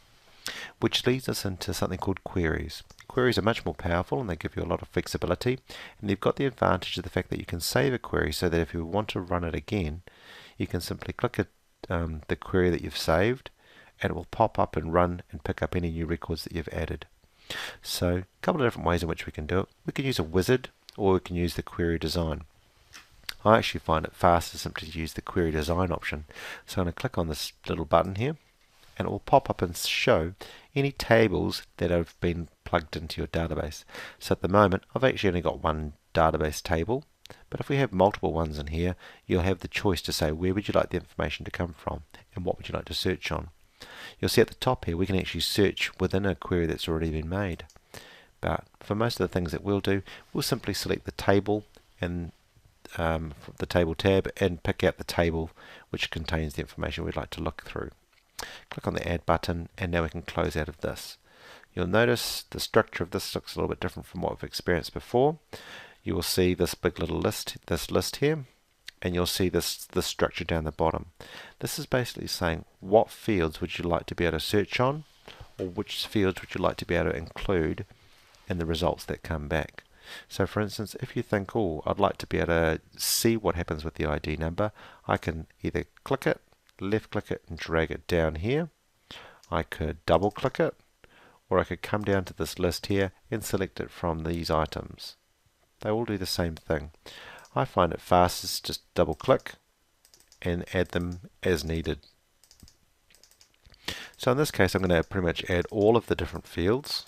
Which leads us into something called queries. Queries are much more powerful and they give you a lot of flexibility, and they've got the advantage of the fact that you can save a query so that if you want to run it again, you can simply click at the query that you've saved, and it will pop up and run and pick up any new records that you've added. So a couple of different ways in which we can do it. We can use a wizard, or we can use the query design. I actually find it faster simply to use the query design option. So I'm going to click on this little button here, and it will pop up and show any tables that have been plugged into your database. So at the moment I've actually only got one database table, but if we have multiple ones in here, you'll have the choice to say where would you like the information to come from and what would you like to search on. You'll see at the top here we can actually search within a query that's already been made. But for most of the things that we'll do, we'll simply select the table and the table tab and pick out the table which contains the information we'd like to look through. Click on the add button, and now we can close out of this. You'll notice the structure of this looks a little bit different from what we've experienced before. You will see this big little list, here, and you'll see this structure down the bottom. This is basically saying what fields would you like to be able to search on, or which fields would you like to be able to include in the results that come back. So for instance, if you think, oh, I'd like to be able to see what happens with the ID number, I can either click it, left click it and drag it down here. I could double click it, or I could come down to this list here and select it from these items. They all do the same thing. I find it fastest just double click and add them as needed. So in this case I'm going to pretty much add all of the different fields.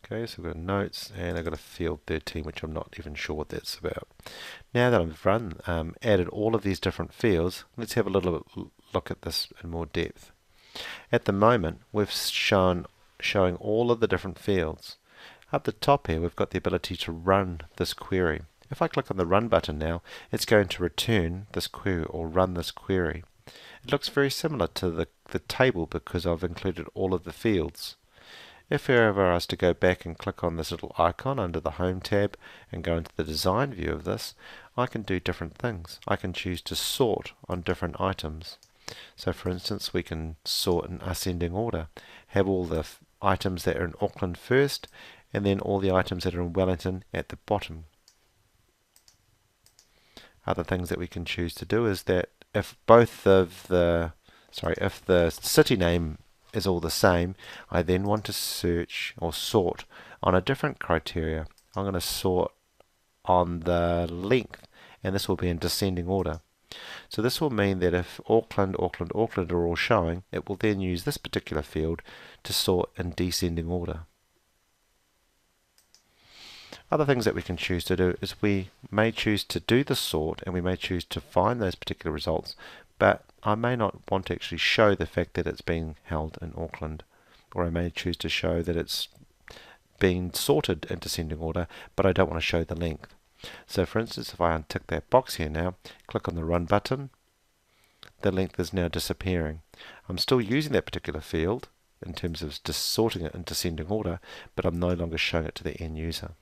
Okay, so we've got notes, and I've got a field 13, which I'm not even sure what that's about. Now that I've added all of these different fields, let's have a little look at this in more depth. At the moment, we've showing all of the different fields. Up the top here, we've got the ability to run this query. If I click on the Run button now, it's going to return this query or run this query. It looks very similar to the table because I've included all of the fields. If ever I was to go back and click on this little icon under the Home tab and go into the design view of this, I can do different things. I can choose to sort on different items. So for instance, we can sort in ascending order, have all the items that are in Auckland first, and then all the items that are in Wellington at the bottom. Other things that we can choose to do is that if if the city name is all the same, I then want to search or sort on a different criteria. I'm going to sort on the length, and this will be in descending order. So this will mean that if Auckland, Auckland, Auckland are all showing, it will then use this particular field to sort in descending order. Other things that we can choose to do is we may choose to do the sort, and we may choose to find those particular results, but I may not want to actually show the fact that it's being held in Auckland, or I may choose to show that it's being sorted in descending order, but I don't want to show the length. So for instance, if I untick that box here now, click on the Run button, the length is now disappearing. I'm still using that particular field in terms of just sorting it in descending order, but I'm no longer showing it to the end user.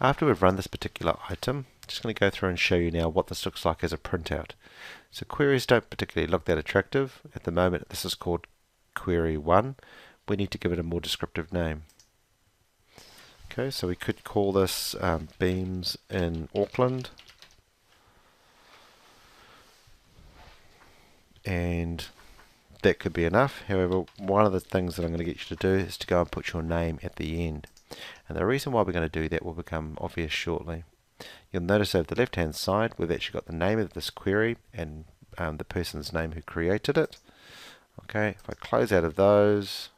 After we've run this particular item, I'm just going to go through and show you now what this looks like as a printout. So queries don't particularly look that attractive. At the moment this is called query 1. We need to give it a more descriptive name. Okay, so we could call this Beams in Auckland, and that could be enough. However, one of the things that I'm going to get you to do is to go and put your name at the end. And the reason why we're going to do that will become obvious shortly. You'll notice over the left hand side we've actually got the name of this query and the person's name who created it. Okay, if I close out of those,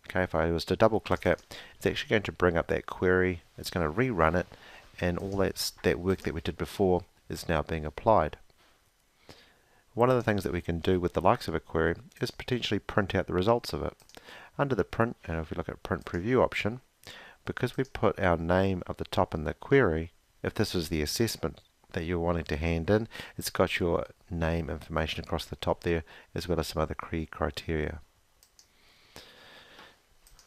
okay, if I was to double click it, it's actually going to bring up that query, it's going to rerun it, and all that work that we did before is now being applied. One of the things that we can do with the likes of a query is potentially print out the results of it. Under the print, and if we look at print preview option, because we put our name at the top in the query, if this is the assessment that you're wanting to hand in, it's got your name information across the top there, as well as some other key criteria.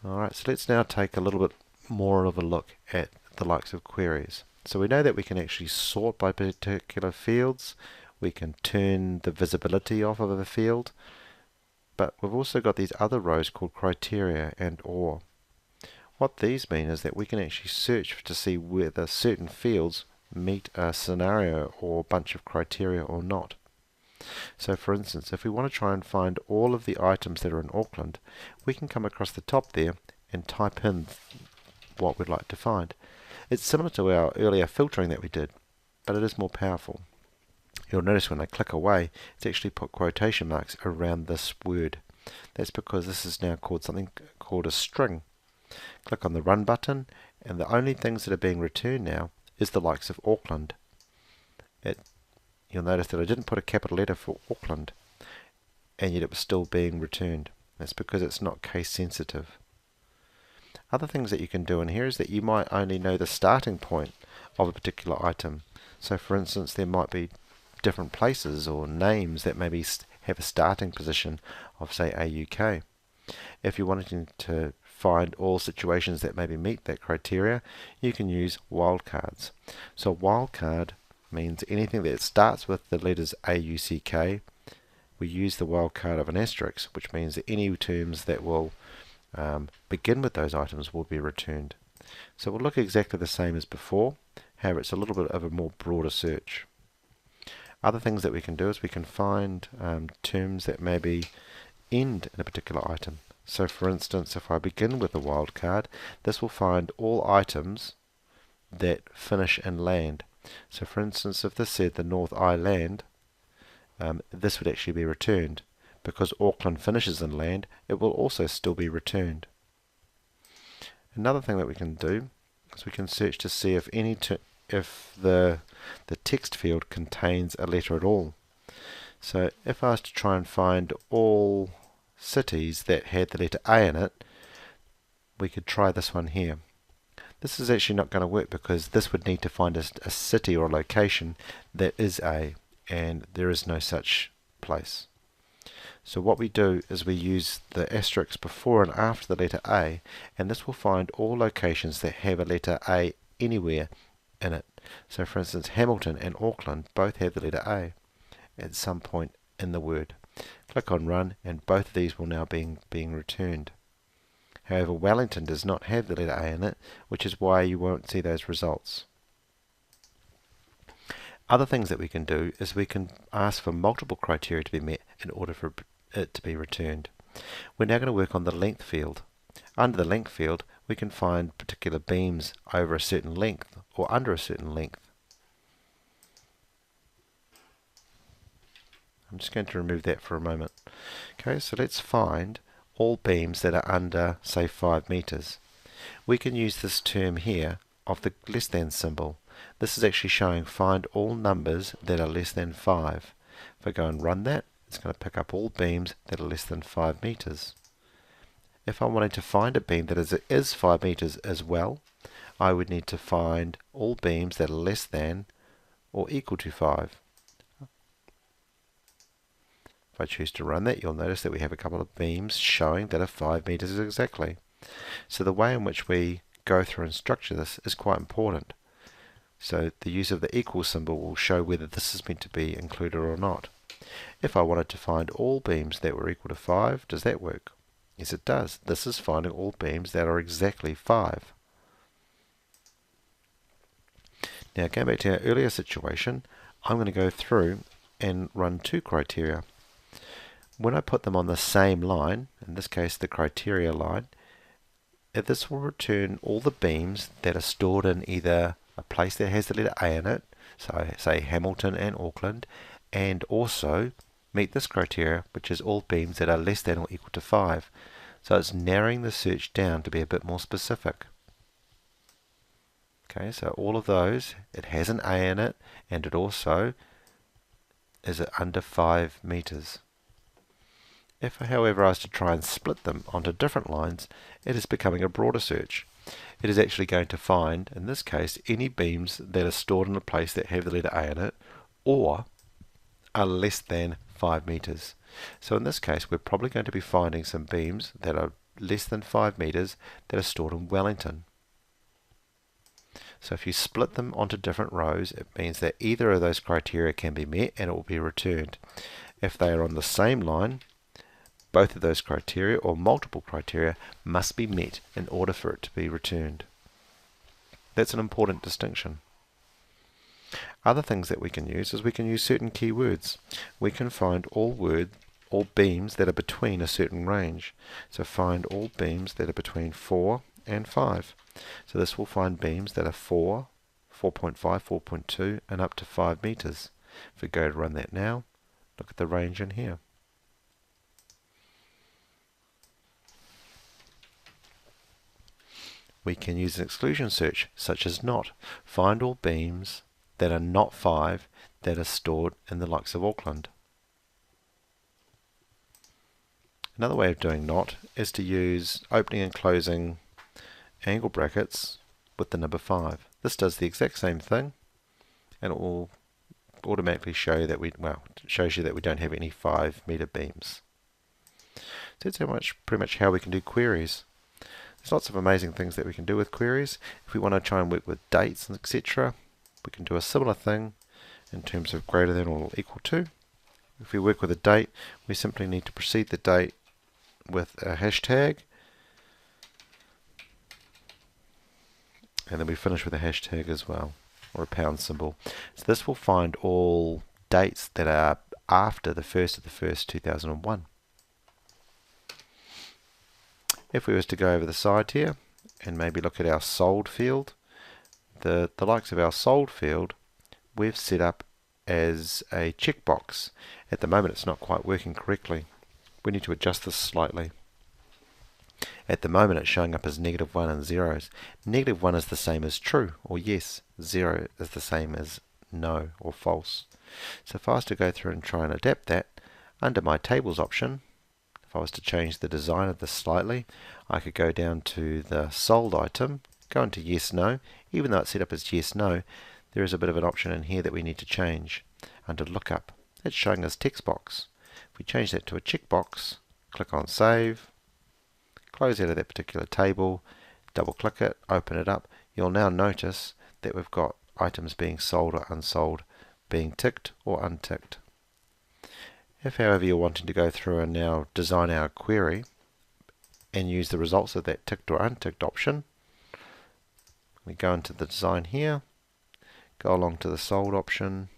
Alright, so let's now take a little bit more of a look at the likes of queries. So we know that we can actually sort by particular fields, we can turn the visibility off of a field, but we've also got these other rows called criteria and or. What these mean is that we can actually search to see whether certain fields meet a scenario or bunch of criteria or not. So for instance, if we want to try and find all of the items that are in Auckland, we can come across the top there and type in what we'd like to find. It's similar to our earlier filtering that we did, but it is more powerful. You'll notice when I click away, it's actually put quotation marks around this word. That's because this is now called something called a string. Click on the Run button, and the only things that are being returned now is the likes of Auckland. you'll notice that I didn't put a capital letter for Auckland, and yet it was still being returned. That's because it's not case sensitive. Other things that you can do in here is that you might only know the starting point of a particular item. So for instance, there might be different places or names that maybe have a starting position of, say, AUK. If you're wanting to find all situations that maybe meet that criteria, you can use wildcards. So wildcard means anything that starts with the letters AUCK. We use the wildcard of an asterisk, which means that any terms that will begin with those items will be returned. So we'll look exactly the same as before. However, it's a little bit of a more broader search. Other things that we can do is we can find terms that maybe end in a particular item. So for instance, if I begin with a wildcard, this will find all items that finish in land. So for instance, if this said the North Island, this would actually be returned. Because Auckland finishes in land, it will also still be returned. Another thing that we can do is we can search to see if the text field contains a letter at all. So if I was to try and find all cities that had the letter A in it, we could try this one here. This is actually not going to work because this would need to find a city or a location that is A, and there is no such place. So what we do is we use the asterisk before and after the letter A, and this will find all locations that have a letter A anywhere in it. So for instance, Hamilton and Auckland both have the letter A at some point in the word. Click on Run, and both of these will now being returned. However, Wellington does not have the letter A in it, which is why you won't see those results. Other things that we can do is we can ask for multiple criteria to be met in order for it to be returned. We're now going to work on the length field. Under the length field, we can find particular beams over a certain length or under a certain length. I'm just going to remove that for a moment. Okay, so let's find all beams that are under, say, 5 meters. We can use this term here of the less than symbol. This is actually showing find all numbers that are less than 5. If I go and run that, it's going to pick up all beams that are less than 5 meters. If I wanted to find a beam that is 5 meters as well, I would need to find all beams that are less than or equal to 5. If I choose to run that, you'll notice that we have a couple of beams showing that are 5 meters exactly. So the way in which we go through and structure this is quite important. So the use of the equal symbol will show whether this is meant to be included or not. If I wanted to find all beams that were equal to 5, does that work? Yes, it does. This is finding all beams that are exactly 5. Now going back to our earlier situation, I'm going to go through and run 2 criteria. When I put them on the same line, in this case the criteria line, this will return all the beams that are stored in either a place that has the letter A in it, so say Hamilton and Auckland, and also meet this criteria, which is all beams that are less than or equal to 5. So it's narrowing the search down to be a bit more specific. Okay, so all of those, it has an A in it, and it also is under 5 meters. If, however, I was to try and split them onto different lines, it is becoming a broader search. It is actually going to find, in this case, any beams that are stored in a place that have the letter A in it, or are less than 5 meters. So in this case, we're probably going to be finding some beams that are less than 5 meters that are stored in Wellington. So if you split them onto different rows, it means that either of those criteria can be met and it will be returned. If they are on the same line, both of those criteria or multiple criteria must be met in order for it to be returned. That's an important distinction. Other things that we can use is we can use certain keywords. We can find all beams that are between a certain range. So find all beams that are between 4 and 5. So this will find beams that are 4, 4.5, 4.2 and up to 5 meters. If we go to run that now, look at the range in here. We can use an exclusion search such as not. Find all beams that are not 5 that are stored in the likes of Auckland. Another way of doing not is to use opening and closing angle brackets with the number 5. This does the exact same thing, and it will automatically show that it shows you that we don't have any 5 meter beams. So that's pretty much how we can do queries. There's lots of amazing things that we can do with queries. If we want to try and work with dates and etc., we can do a similar thing in terms of greater than or equal to. If we work with a date, we simply need to precede the date with a hashtag, and then we finish with a hashtag as well, or a pound symbol. So this will find all dates that are after the 1st of the 1st 2001. If we was to go over the side here and maybe look at our sold field, the likes of our sold field we've set up as a checkbox. At the moment it's not quite working correctly. We need to adjust this slightly. At the moment it's showing up as -1 and zeros. -1 is the same as true or yes. 0 is the same as no or false. So if I was to go through and try and adapt that, under my tables option, if I was to change the design of this slightly, I could go down to the sold item, go into yes no. Even though it's set up as yes no, there is a bit of an option in here that we need to change. Under lookup, it's showing us text box. If we change that to a checkbox, click on save, close out of that particular table, double click it, open it up, you'll now notice that we've got items being sold or unsold being ticked or unticked. If however you're wanting to go through and now design our query and use the results of that ticked or unticked option, we go into the design here, go along to the sold option,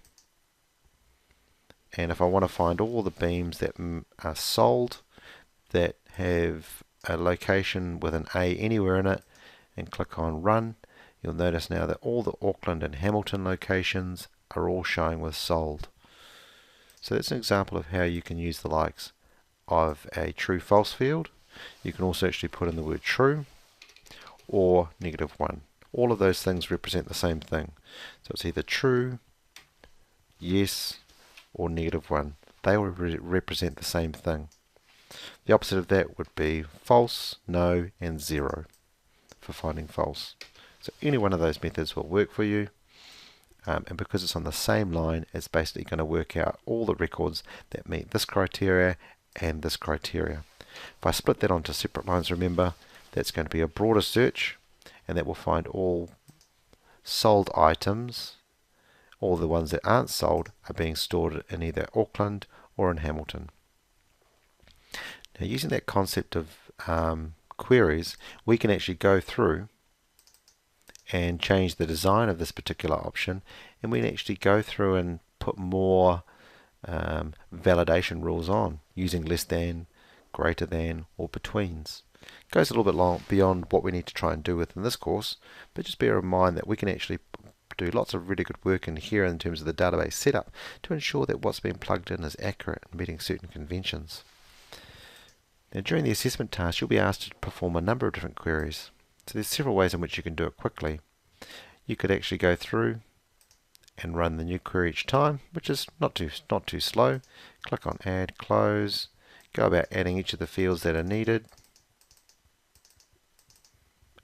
and if I want to find all the beams that are sold that have a location with an A anywhere in it and click on run, you'll notice now that all the Auckland and Hamilton locations are all showing with sold. So that's an example of how you can use the likes of a true-false field. You can also actually put in the word true or -1. All of those things represent the same thing. So it's either true, yes, or -1. They will represent the same thing. The opposite of that would be false, no, and 0 for finding false. So any one of those methods will work for you. And because it's on the same line, it's basically going to work out all the records that meet this criteria and this criteria. If I split that onto separate lines, remember, that's going to be a broader search, and that will find all sold items. All the ones that aren't sold are being stored in either Auckland or in Hamilton. Now, using that concept of queries, we can actually go through and change the design of this particular option, and we can actually go through and put more validation rules on using less than, greater than, or betweens. It goes a little bit beyond what we need to try and do within this course, but just bear in mind that we can actually do lots of really good work in here in terms of the database setup to ensure that what's being plugged in is accurate and meeting certain conventions. Now, during the assessment task, you'll be asked to perform a number of different queries. So there's several ways in which you can do it quickly. You could actually go through and run the new query each time, which is not too slow. Click on add, close, go about adding each of the fields that are needed.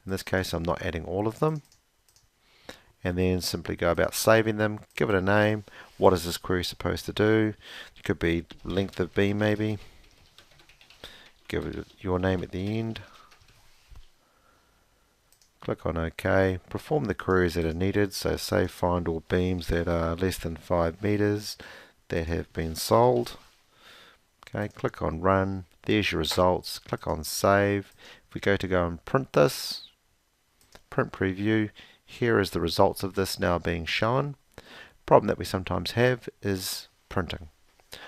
In this case, I'm not adding all of them. And then simply go about saving them, give it a name. What is this query supposed to do? It could be length of beam maybe. Give it your name at the end. Click on OK. Perform the queries that are needed. So say find all beams that are less than 5 meters that have been sold. Okay, click on run. There's your results. Click on save. If we go and print this, print preview, here is the results of this now being shown. Problem that we sometimes have is printing.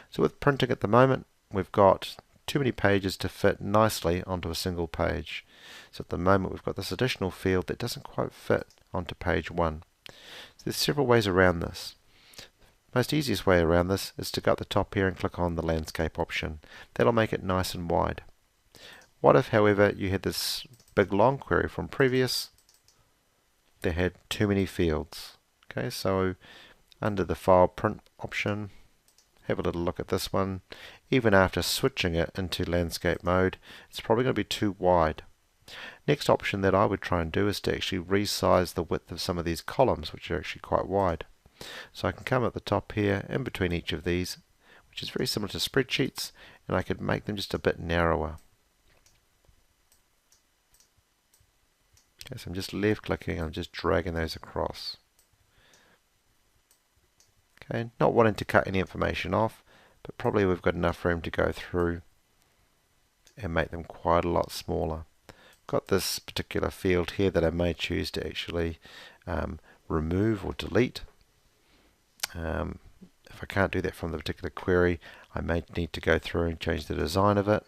So with printing at the moment, we've got too many pages to fit nicely onto a single page. So at the moment we've got this additional field that doesn't quite fit onto page 1. So there's several ways around this. The most easiest way around this is to go at the top here and click on the landscape option. That'll make it nice and wide. What if, however, you had this big long query from previous that had too many fields? Okay, so under the file print option, have a little look at this one. Even after switching it into landscape mode, it's probably going to be too wide. Next option that I would try and do is to actually resize the width of some of these columns, which are actually quite wide. So I can come at the top here, in between each of these, which is very similar to spreadsheets, and I could make them just a bit narrower. Okay, so I'm just left clicking, I'm just dragging those across. Okay, not wanting to cut any information off, but probably we've got enough room to go through and make them quite a lot smaller. Got this particular field here that I may choose to actually remove or delete. If I can't do that from the particular query, I may need to go through and change the design of it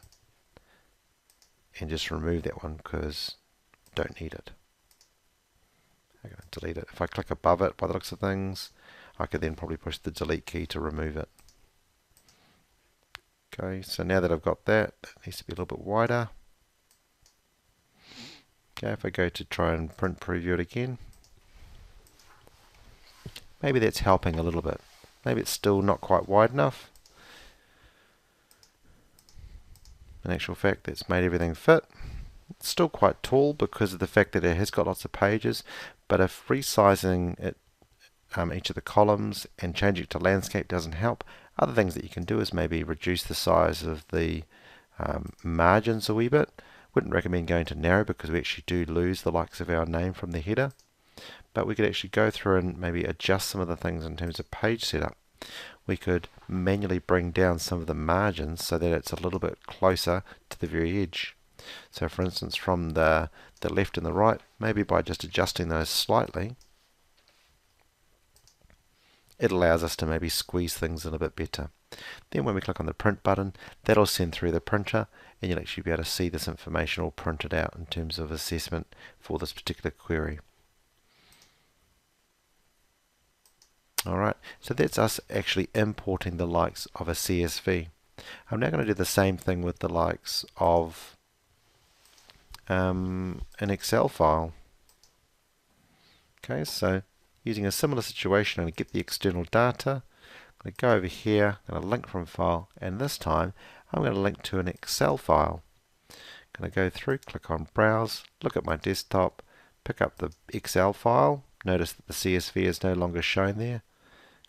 and just remove that one because I don't need it. I'm going to delete it. If I click above it, by the looks of things, I could then probably push the delete key to remove it. Okay, so now that I've got that, it needs to be a little bit wider. Okay, if I go to try and print preview it again, maybe that's helping a little bit. Maybe it's still not quite wide enough. In actual fact, that's made everything fit. It's still quite tall because of the fact that it has got lots of pages, but if resizing it, each of the columns and changing it to landscape doesn't help, other things that you can do is maybe reduce the size of the margins a wee bit. Wouldn't recommend going to narrow because we actually do lose the likes of our name from the header. But we could actually go through and maybe adjust some of the things in terms of page setup. We could manually bring down some of the margins so that it's a little bit closer to the very edge. So for instance, from the left and the right, maybe by just adjusting those slightly, it allows us to maybe squeeze things in a bit better. Then when we click on the print button, that'll send through the printer and you'll actually be able to see this information all printed out in terms of assessment for this particular query. Alright, so that's us actually importing the likes of a CSV. I'm now going to do the same thing with the likes of an Excel file. Okay, so using a similar situation, I'm going to get the external data. I'm going to go over here, I'm going to link from file, and this time I'm going to link to an Excel file. I'm going to go through, click on browse, look at my desktop, pick up the Excel file. Notice that the CSV is no longer shown there.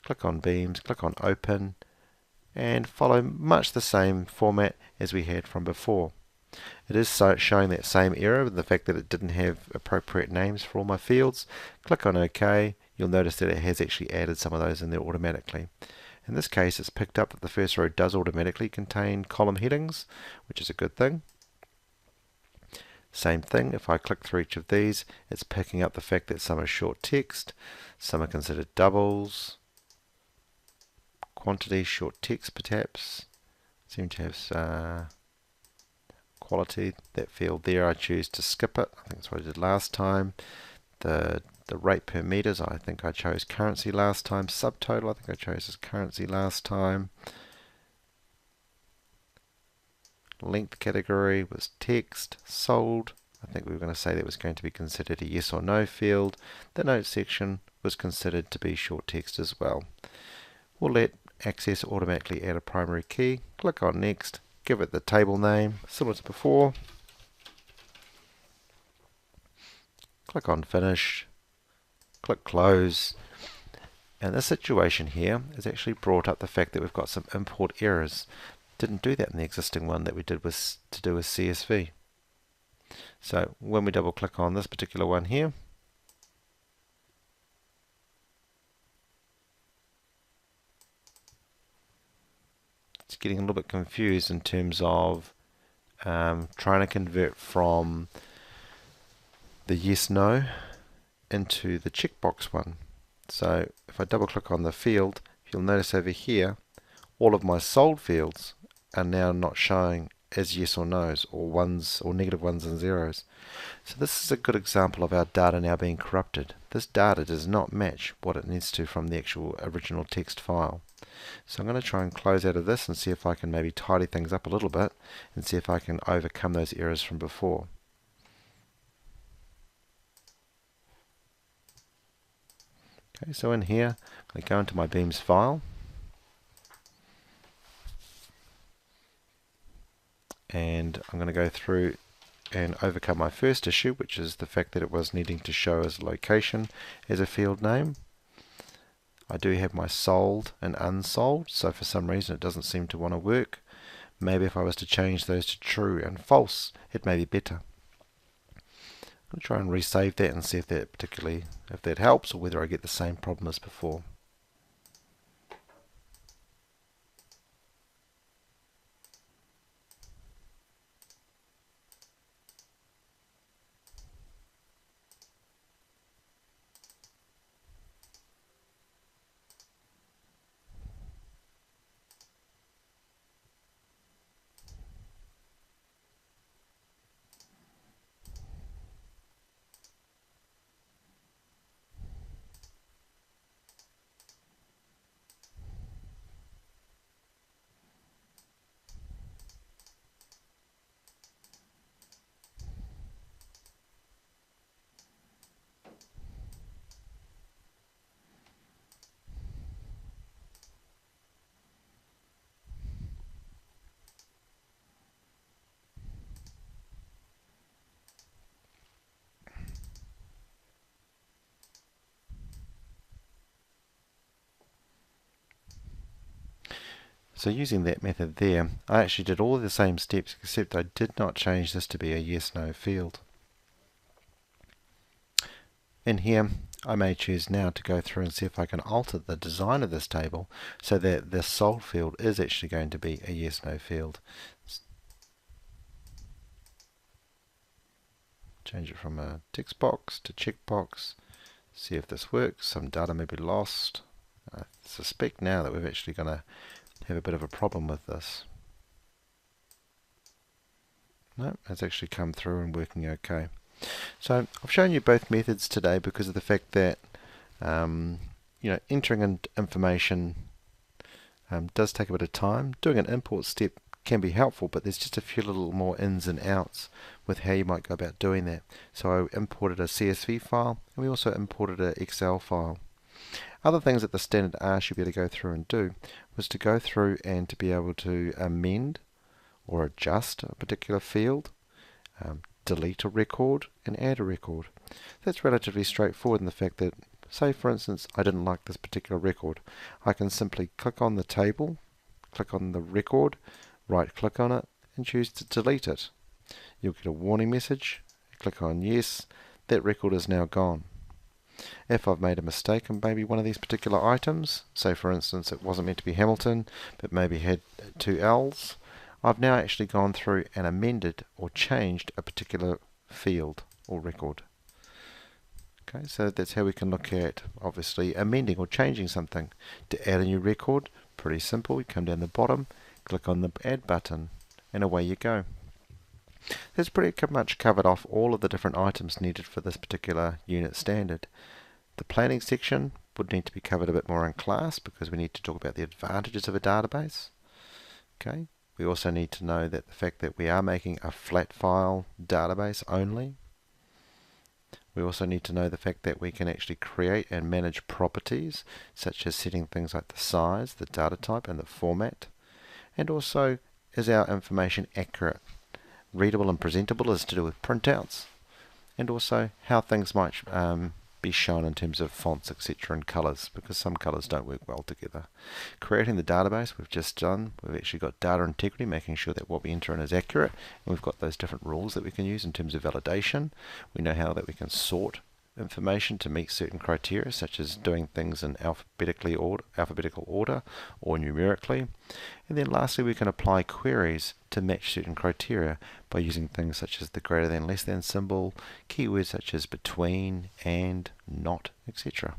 Click on Beams, click on Open, and follow much the same format as we had from before. It is showing that same error with the fact that it didn't have appropriate names for all my fields. Click on OK. You'll notice that it has actually added some of those in there automatically. In this case, it's picked up that the first row does automatically contain column headings, which is a good thing. Same thing, if I click through each of these, it's picking up the fact that some are short text, some are considered doubles, quantity, short text perhaps, seem to have quality. That field there, I choose to skip it. I think that's what I did last time. The rate per meters, I think I chose currency last time. Subtotal, I think I chose as currency last time. Length category was text. Sold, I think we were going to say that was going to be considered a yes or no field. The note section was considered to be short text as well. We'll let Access automatically add a primary key. Click on Next. Give it the table name, similar to before. Click on Finish. Click Close. And this situation here has actually brought up the fact that we've got some import errors. Didn't do that in the existing one that we did was to do with CSV. So when we double click on this particular one here, it's getting a little bit confused in terms of trying to convert from the yes no into the checkbox one. So if I double click on the field, you'll notice over here all of my sold fields are now not showing as yes or no's, or ones or negative ones and zeros. So this is a good example of our data now being corrupted. This data does not match what it needs to from the actual original text file. So I'm going to try and close out of this and see if I can maybe tidy things up a little bit and see if I can overcome those errors from before. Okay, so in here, I go into my Beams file, and I'm going to go through and overcome my first issue, which is the fact that it was needing to show as location as a field name. I do have my sold and unsold, so for some reason it doesn't seem to want to work. Maybe if I was to change those to true and false, it may be better. I'll try and resave that and see if that helps, or whether I get the same problem as before. So using that method there, I actually did all of the same steps, except I did not change this to be a yes/no field. In here, I may choose now to go through and see if I can alter the design of this table so that this sold field is actually going to be a yes/no field. Change it from a text box to checkbox. See if this works. Some data may be lost. I suspect now that we're actually going to have a bit of a problem with this. No, it's actually come through and working okay. So I've shown you both methods today because of the fact that entering in information does take a bit of time. Doing an import step can be helpful, but there's just a few little more ins and outs with how you might go about doing that. So I imported a CSV file, and we also imported an Excel file. Other things that the standard asks you to be able to go through and do was to go through and to be able to amend or adjust a particular field, delete a record, and add a record. That's relatively straightforward in the fact that, say for instance, I didn't like this particular record. I can simply click on the table, click on the record, right click on it, and choose to delete it. You'll get a warning message, click on yes, that record is now gone. If I've made a mistake in maybe one of these particular items, say for instance it wasn't meant to be Hamilton, but maybe had two L's, I've now actually gone through and amended or changed a particular field or record. Okay, so that's how we can look at, obviously, amending or changing something. To add a new record, pretty simple. You come down the bottom, click on the add button, and away you go. That's pretty much covered off all of the different items needed for this particular unit standard. The planning section would need to be covered a bit more in class because we need to talk about the advantages of a database. Okay. We also need to know that the fact that we are making a flat file database only. We also need to know the fact that we can actually create and manage properties, such as setting things like the size, the data type, and the format. And also, is our information accurate? Readable and presentable is to do with printouts, and also how things might be shown in terms of fonts, etc., and colors, because some colors don't work well together. Creating the database we've just done, we've actually got data integrity, making sure that what we enter in is accurate, and we've got those different rules that we can use in terms of validation. We know how that we can sort information to meet certain criteria, such as doing things in alphabetical order or numerically. And then lastly, we can apply queries to match certain criteria by using things such as the greater than, less than symbol, keywords such as between, and, not, etc.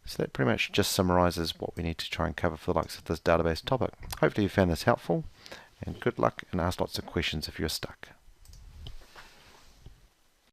So that pretty much just summarizes what we need to try and cover for the likes of this database topic. Hopefully you found this helpful, and good luck, and ask lots of questions if you're stuck.